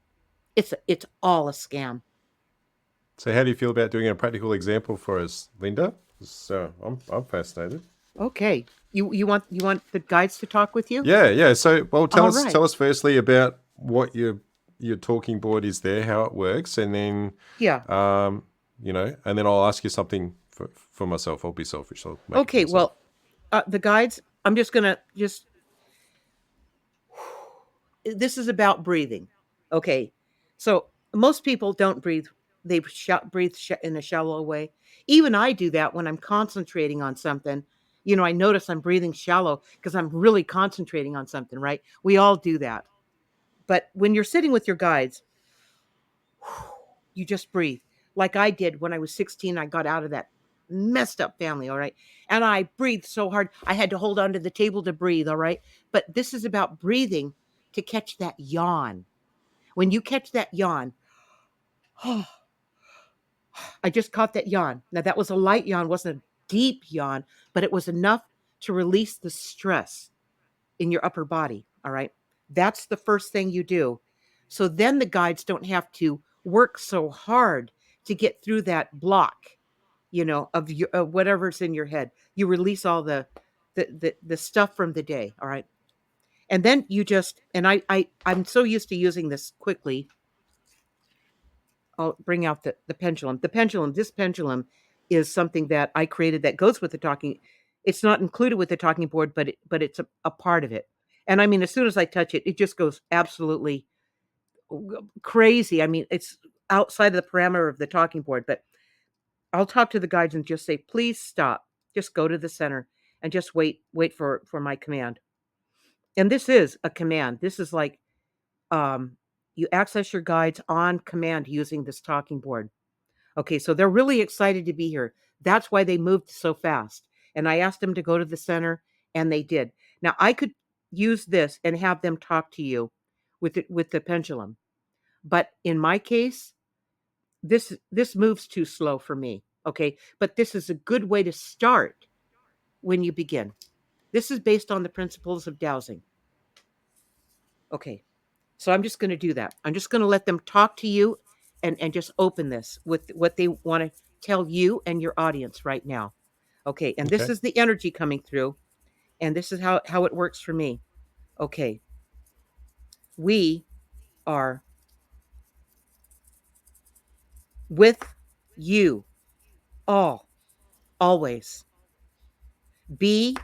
[SPEAKER 1] It's all a scam.
[SPEAKER 2] So, how do you feel about doing a practical example for us, Linda? So, I'm fascinated.
[SPEAKER 1] Okay. You want the guides to talk with you?
[SPEAKER 2] Yeah, yeah. So, well, tell
[SPEAKER 1] All
[SPEAKER 2] us
[SPEAKER 1] right.
[SPEAKER 2] tell us firstly about what your talking board is there, how it works, and then
[SPEAKER 1] Yeah.
[SPEAKER 2] and then I'll ask you something for myself. I'll be selfish. I'll make it for
[SPEAKER 1] Okay.
[SPEAKER 2] myself.
[SPEAKER 1] Well, the guides, I'm just going to just this is about breathing. Okay. So most people don't breathe. They breathe in a shallow way. Even I do that when I'm concentrating on something. I notice I'm breathing shallow because I'm really concentrating on something, right? We all do that. But when you're sitting with your guides, you just breathe like I did when I was 16. I got out of that messed up family, all right? And I breathed so hard. I had to hold onto the table to breathe, all right? But this is about breathing to catch that yawn. When you catch that yawn, oh, I just caught that yawn. Now, that was a light yawn, wasn't a deep yawn, but it was enough to release the stress in your upper body. All right. That's the first thing you do. So then the guides don't have to work so hard to get through that block, of your whatever's in your head. You release all the stuff from the day. All right. And then you just, and I'm so used to using this quickly. I'll bring out the pendulum. This pendulum is something that I created that goes with the talking. It's not included with the talking board, but it's a part of it. And I mean, as soon as I touch it, it just goes absolutely crazy. I mean, it's outside of the parameter of the talking board, but I'll talk to the guides and just say, please stop. Just go to the center and just wait for my command. And this is a command. This is like um, you access your guides on command using this talking board. Okay, so they're really excited to be here. That's why they moved so fast. And I asked them to go to the center, and they did. Now I could use this and have them talk to you with the pendulum, but in my case, this moves too slow for me. Okay, but this is a good way to start when you begin. This is based on the principles of dowsing. Okay, so I'm just going to do that. I'm just going to let them talk to you and just open this with what they want to tell you and your audience right now. Okay, and this
[SPEAKER 2] Okay.
[SPEAKER 1] is the energy coming through, and this is how it works for me. Okay, we are with you all, always. Be,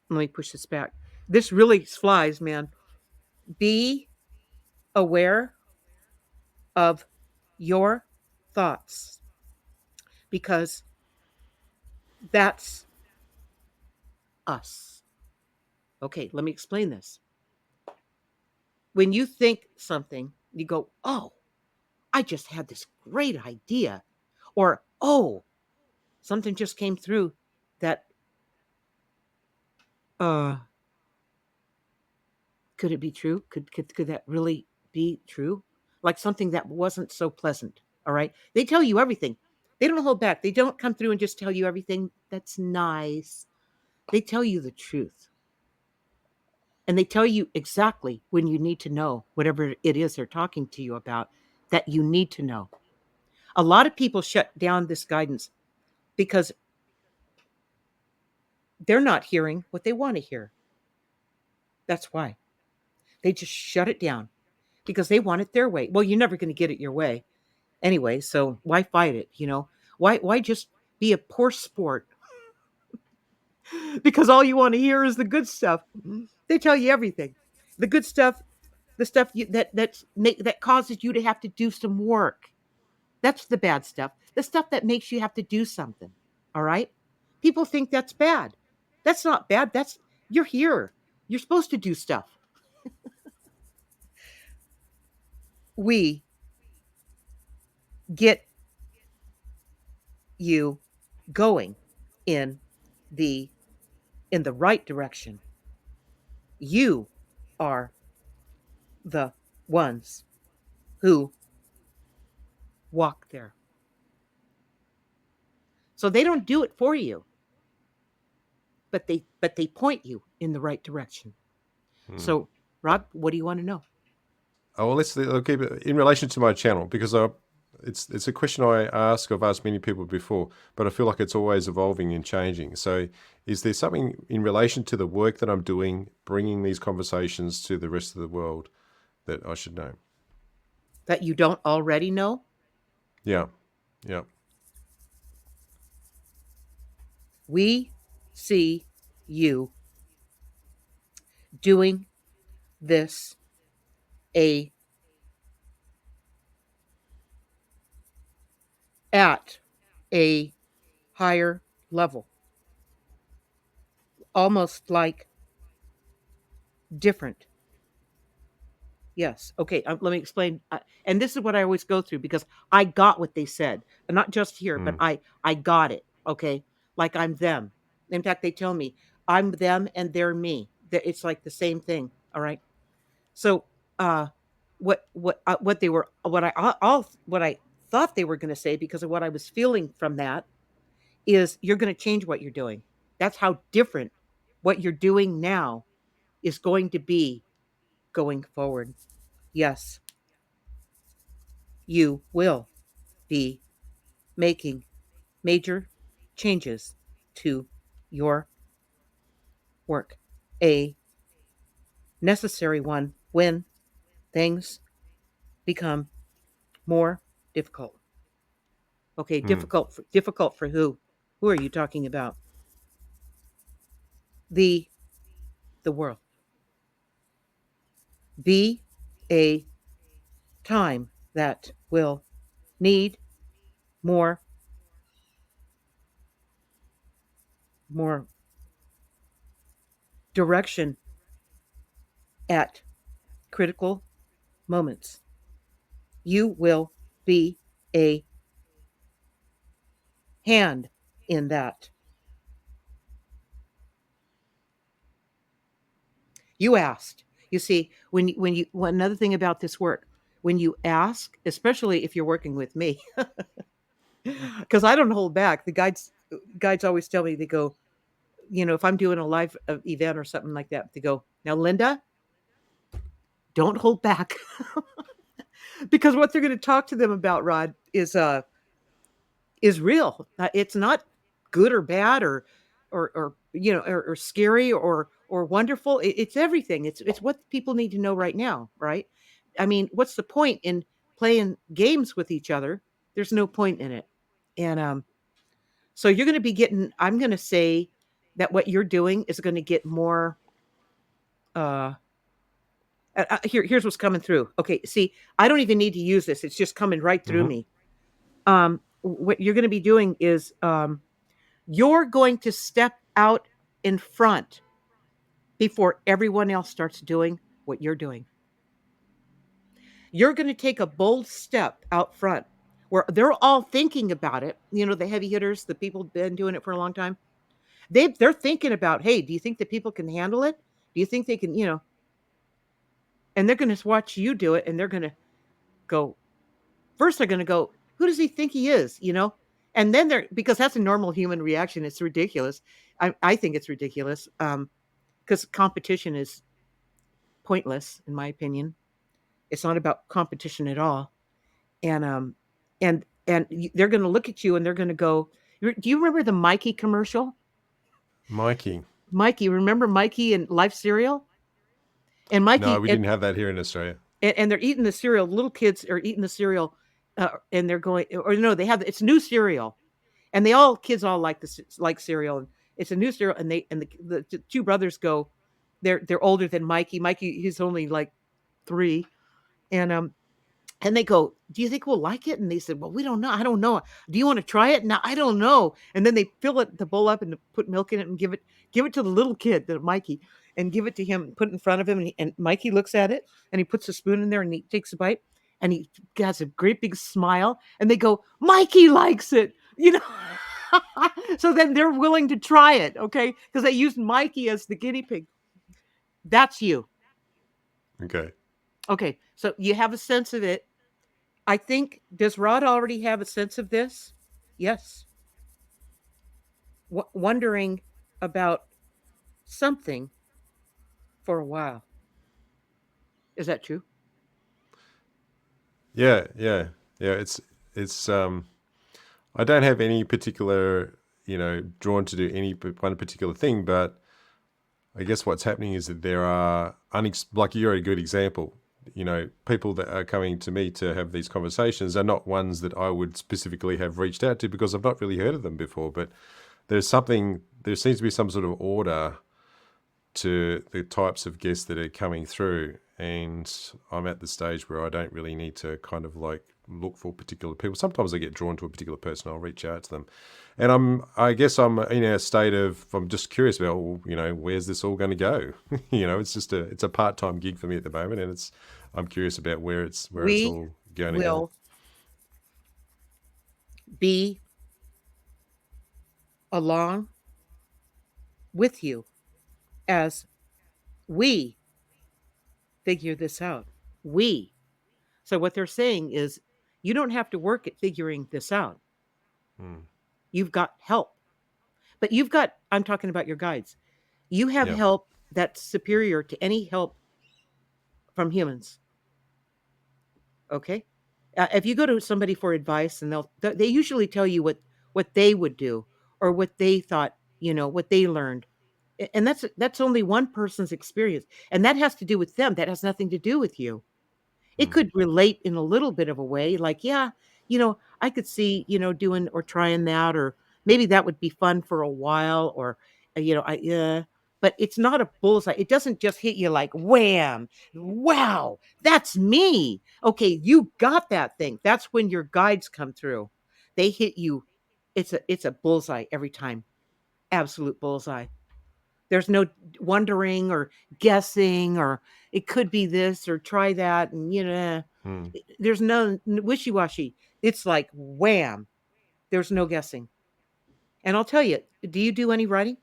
[SPEAKER 1] let me push this back. This really flies, man. Be aware of your thoughts, because that's us. Okay, let me explain this. When you think something, you go, oh, I just had this great idea. Or, oh, something just came through that, uh, could it be true? Could that really be true? Like something that wasn't so pleasant. All right. They tell you everything. They don't hold back. They don't come through and just tell you everything that's nice. They tell you the truth. And they tell you exactly when you need to know whatever it is they're talking to you about that you need to know. A lot of people shut down this guidance because they're not hearing what they want to hear. That's why. They just shut it down because they want it their way. Well, you're never going to get it your way anyway, so why fight it, Why just be a poor sport because all you want to hear is the good stuff. They tell you everything. The good stuff, the stuff that causes you to have to do some work. That's the bad stuff. The stuff that makes you have to do something. All right? People think that's bad. That's not bad. That's you're here. You're supposed to do stuff. We get you going in the right direction. You are the ones who walk there. So they don't do it for you, but they point you in the right direction.
[SPEAKER 2] Hmm.
[SPEAKER 1] So, Rod, what do you want to know?
[SPEAKER 2] Oh, well, I'll keep it in relation to my channel because it's a question I ask. I've asked many people before, but I feel like it's always evolving and changing. So, is there something in relation to the work that I'm doing, bringing these conversations to the rest of the world that I should know?
[SPEAKER 1] That you don't already know?
[SPEAKER 2] Yeah, yeah.
[SPEAKER 1] We see you doing this a at a higher level, almost like different. Yes. Okay. Let me explain. And this is what I always go through because I got what they said, and not just here, but
[SPEAKER 2] Mm,
[SPEAKER 1] I got it. Okay, like I'm them. In fact, they tell me I'm them and they're me. It's like the same thing. All right. So, uh, what they were what I all what I thought they were going to say because of what I was feeling from that is you're going to change what you're doing. That's how different what you're doing now is going to be going forward. Yes, you will be making major changes to your work. A necessary one when things become more difficult. Okay,
[SPEAKER 2] mm,
[SPEAKER 1] difficult for who? Who are you talking about? The the world. Be a time that will need more more direction at critical moments. You will be a hand in that. You asked. You see, another thing about this work, when you ask, especially if you're working with me, because I don't hold back. The guides always tell me they go, if I'm doing a live event or something like that, they go, now Linda, don't hold back, because what they're going to talk to them about, Rod, is real. It's not good or bad or scary or wonderful. It's everything. It's what people need to know right now, right? I mean, what's the point in playing games with each other? There's no point in it. And so you're going to be getting. I'm going to say that what you're doing is going to get more. Uh, here's what's coming through. Okay, see, I don't even need to use this. It's just coming right through
[SPEAKER 2] hmm
[SPEAKER 1] me. What you're going to be doing is you're going to step out in front before everyone else starts doing what you're doing. You're going to take a bold step out front where they're all thinking about it. The heavy hitters, the people who've been doing it for a long time. They're thinking about, hey, do you think that people can handle it? Do you think they can, and they're going to watch you do it and they're going to go, first they're going to go, who does he think he is? And then because that's a normal human reaction. It's ridiculous. I think it's ridiculous. Because competition is pointless, in my opinion. It's not about competition at all. And they're going to look at you and they're going to go. Do you remember the Mikey commercial?
[SPEAKER 2] Mikey.
[SPEAKER 1] Mikey, remember Mikey and Life Cereal? And
[SPEAKER 2] No,
[SPEAKER 1] Mikey
[SPEAKER 2] we didn't have that here in Australia.
[SPEAKER 1] and they're eating the cereal. Little kids are eating the cereal, and they're going, or no, they have it's new cereal, and kids all like cereal, It's a new serial, and the two brothers go. They're older than Mikey. Mikey, he's only like 3, and and they go, "Do you think we'll like it?" And they said, "Well, we don't know. I don't know. Do you want to try it?" No, I don't know. And then they fill the bowl up and put milk in it and give it to the little kid, the Mikey, and give it to him, put it in front of him. And Mikey looks at it and he puts a spoon in there and he takes a bite and he has a great big smile. And they go, "Mikey likes it," you know. So then they're willing to try it, okay? Because they used Mikey as the guinea pig. That's you.
[SPEAKER 2] Okay.
[SPEAKER 1] Okay, so you have a sense of it. I think, does Rod already have a sense of this? Yes. Wondering about something for a while. Is that true?
[SPEAKER 2] Yeah, yeah, yeah. It's I don't have any particular, drawn to do one particular thing, but I guess what's happening is that there are like you're a good example. People that are coming to me to have these conversations are not ones that I would specifically have reached out to because I've not really heard of them before. But there seems to be some sort of order to the types of guests that are coming through. And I'm at the stage where I don't really need to kind of like look for particular people. Sometimes I get drawn to a particular person, I'll reach out to them. And I guess I'm in a state of, I'm just curious about, well, where's this all going to go? It's a part-time gig for me at the moment. And I'm curious about where it's
[SPEAKER 1] We
[SPEAKER 2] all going to go.
[SPEAKER 1] will be along with you as we figure this out. We. So what they're saying is you don't have to work at figuring this out.
[SPEAKER 2] Hmm.
[SPEAKER 1] You've got help. But I'm talking about your guides. You have
[SPEAKER 2] Yeah.
[SPEAKER 1] help that's superior to any help from humans. Okay. If you go to somebody for advice and they usually tell you what they would do or what they thought, what they learned. And that's only one person's experience. And that has to do with them. That has nothing to do with you. It
[SPEAKER 2] Hmm.
[SPEAKER 1] could relate in a little bit of a way, like, yeah, I could see, doing or trying that, or maybe that would be fun for a while, or, yeah, but it's not a bullseye. It doesn't just hit you like wham, wow, that's me. Okay, you got that thing. That's when your guides come through. They hit you. It's a bullseye every time. Absolute bullseye. There's no wondering or guessing or it could be this or try that and
[SPEAKER 2] Hmm.
[SPEAKER 1] there's no wishy-washy. It's like wham. There's no guessing. And I'll tell you, do you do any writing?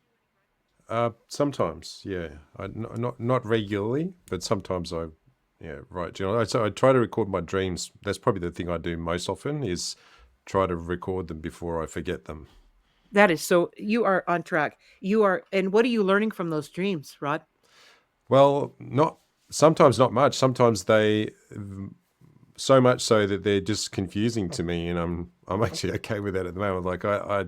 [SPEAKER 2] Sometimes, yeah. Not regularly, but sometimes write journal. So I try to record my dreams. That's probably the thing I do most often is try to record them before I forget them.
[SPEAKER 1] That is so you are on track. You are, and what are you learning from those dreams, Rod?
[SPEAKER 2] Well, not sometimes not much. Sometimes they so much so that they're just confusing to me, and I'm actually okay with that at the moment. Like I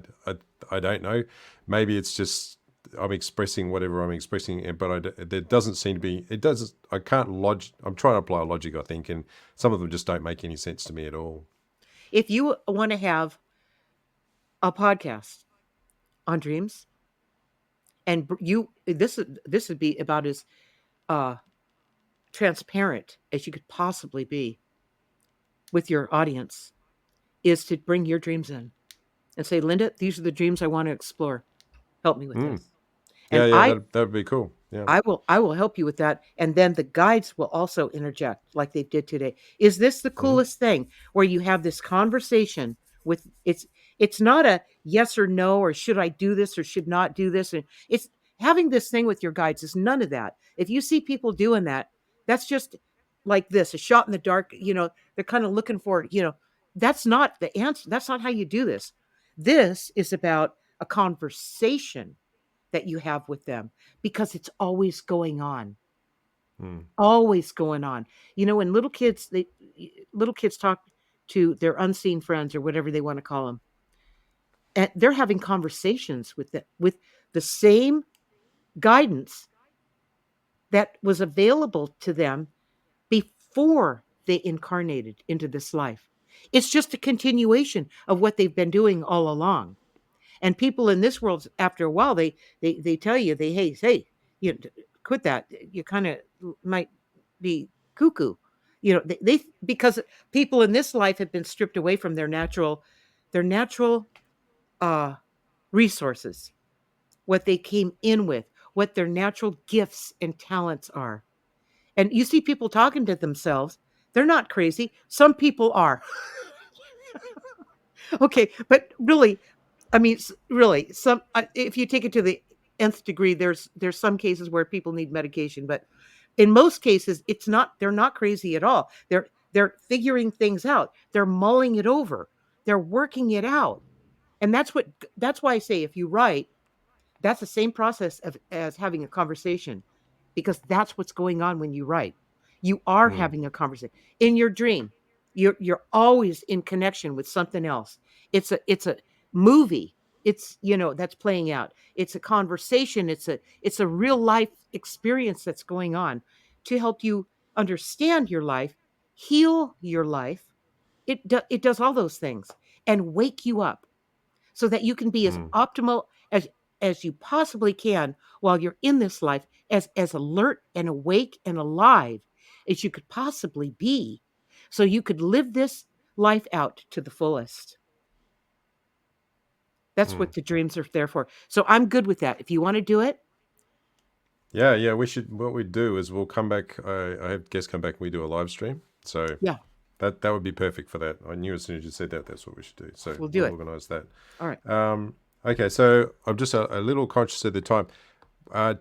[SPEAKER 2] don't know. Maybe it's just I'm expressing whatever I'm expressing, but there doesn't seem to be. It doesn't. I can't lodge. I'm trying to apply logic, I think, and some of them just don't make any sense to me at all.
[SPEAKER 1] If you want to have a podcast on dreams and this would be about as uh transparent as you could possibly be with your audience, is to bring your dreams in and say, Linda, these are the dreams I want to explore. Help me with
[SPEAKER 2] Mm.
[SPEAKER 1] this. And
[SPEAKER 2] Yeah, yeah, that would be cool. Yeah.
[SPEAKER 1] I will help you with that. And then the guides will also interject like they did today. Is this the
[SPEAKER 2] Hmm.
[SPEAKER 1] coolest thing where you have this conversation with it's not a yes or no or should I do this or should not do this. And it's having this thing with your guides is none of that. If you see people doing that, that's just like this, a shot in the dark, they're kind of looking for, that's not the answer. That's not how you do this. This is about a conversation that you have with them because it's always going on.
[SPEAKER 2] Mm.
[SPEAKER 1] Always going on. When little kids talk to their unseen friends or whatever they want to call them, and they're having conversations with the same guidance that was available to them before they incarnated into this life. It's just a continuation of what they've been doing all along. And people in this world, after a while, they tell you, hey, you know, quit that. You kind of might be cuckoo. They because people in this life have been stripped away from their natural uh resources, what they came in with, what their natural gifts and talents are. And you see people talking to themselves. They're not crazy. Some people are. Okay, but really, I mean, really, if you take it to the nth degree, there's some cases where people need medication, but in most cases, it's not. They're not crazy at all. They're figuring things out. They're mulling it over. They're working it out, and that's why I say if you write, that's the same process as having a conversation, because that's what's going on when you write. You are
[SPEAKER 2] Mm,
[SPEAKER 1] having a conversation in your dream. You're always in connection with something else. It's a movie. That's playing out. It's a conversation. It's a real life experience that's going on to help you understand your life, heal your life. It does all those things and wake you up so that you can be as
[SPEAKER 2] mm,
[SPEAKER 1] optimal as you possibly can while you're in this life, as alert and awake and alive as you could possibly be, so you could live this life out to the fullest. That's
[SPEAKER 2] mm.
[SPEAKER 1] what the dreams are there for. So I'm good with that. If you want to do it,
[SPEAKER 2] Yeah, yeah. We should. What we do is we'll come back. I have guests come back and we do a live stream. So
[SPEAKER 1] yeah,
[SPEAKER 2] that would be perfect for that. I knew as soon as you said that, that's what we should do. So
[SPEAKER 1] we'll do
[SPEAKER 2] we'll
[SPEAKER 1] it.
[SPEAKER 2] organise that.
[SPEAKER 1] All right.
[SPEAKER 2] Okay, so I'm just a little conscious of the time.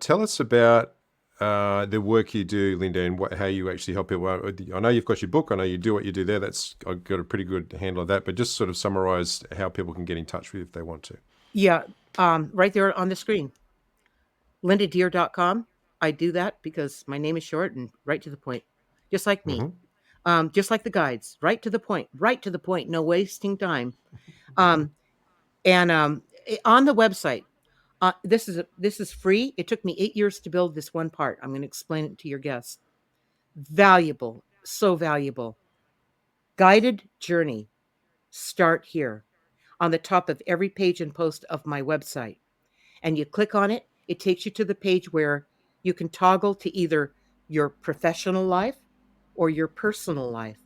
[SPEAKER 2] Tell us about the work you do, Linda, and how you actually help people. I know you've got your book. I know you do what you do there. I've got a pretty good handle of that. But just sort of summarize how people can get in touch with you if they want to.
[SPEAKER 1] Yeah, right there on the screen, lindadeir.com. I do that because my name is short and right to the point, just like me.
[SPEAKER 2] Hmm.
[SPEAKER 1] Just like the guides, right to the point, no wasting time. Um, and on the website, this is free. It took me 8 years to build this one part. I'm going to explain it to your guests. Valuable, so valuable. Guided journey. Start here on the top of every page and post of my website. And you click on it, it takes you to the page where you can toggle to either your professional life or your personal life.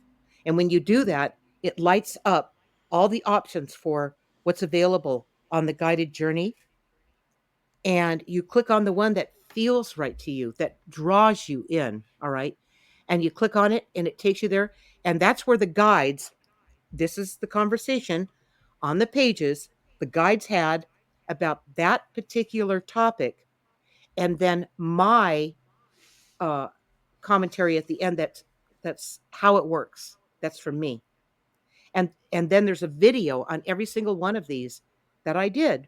[SPEAKER 1] And when you do that, it lights up all the options for what's available on the guided journey. And you click on the one that feels right to you, that draws you in. All right. And you click on it and it takes you there. And that's where the guides, this is the conversation on the pages, the guides had about that particular topic, and then my uh, commentary at the end. That's how it works. That's from me. And then there's a video on every single one of these that I did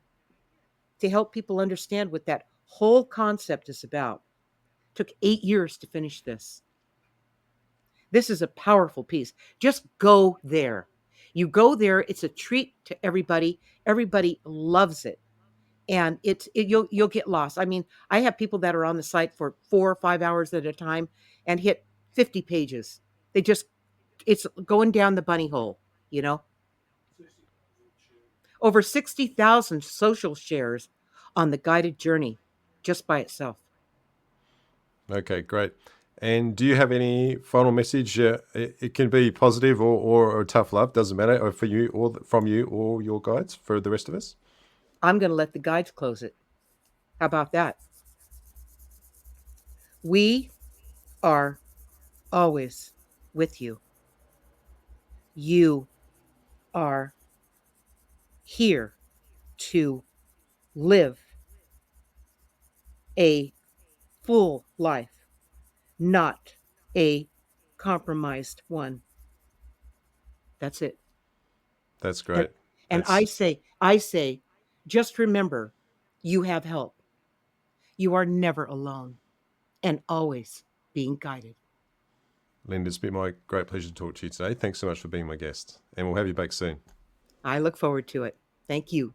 [SPEAKER 1] to help people understand what that whole concept is about. Took 8 years to finish this. This is a powerful piece. Just go there. You go there. It's a treat to everybody. Everybody loves it. And you'll get lost. I mean, I have people that are on the site for 4 or 5 hours at a time and hit 50 pages. They just It's going down the bunny hole, you know. Over 60,000 social shares on the guided journey just by itself.
[SPEAKER 2] Okay, great. And do you have any final message? It can be positive or tough love, doesn't matter, or for you or from you or your guides for the rest of us.
[SPEAKER 1] I'm going to let the guides close it. How about that? We are always with you. You are here to live a full life, not a compromised one. That's it.
[SPEAKER 2] That's
[SPEAKER 1] And,
[SPEAKER 2] great.
[SPEAKER 1] and I
[SPEAKER 2] That's
[SPEAKER 1] say, I say, just remember, you have help. You are never alone and always being guided.
[SPEAKER 2] Linda. It's been my great pleasure to talk to you today. Thanks so much for being my guest, and we'll have you back soon.
[SPEAKER 1] I look forward to it. Thank you.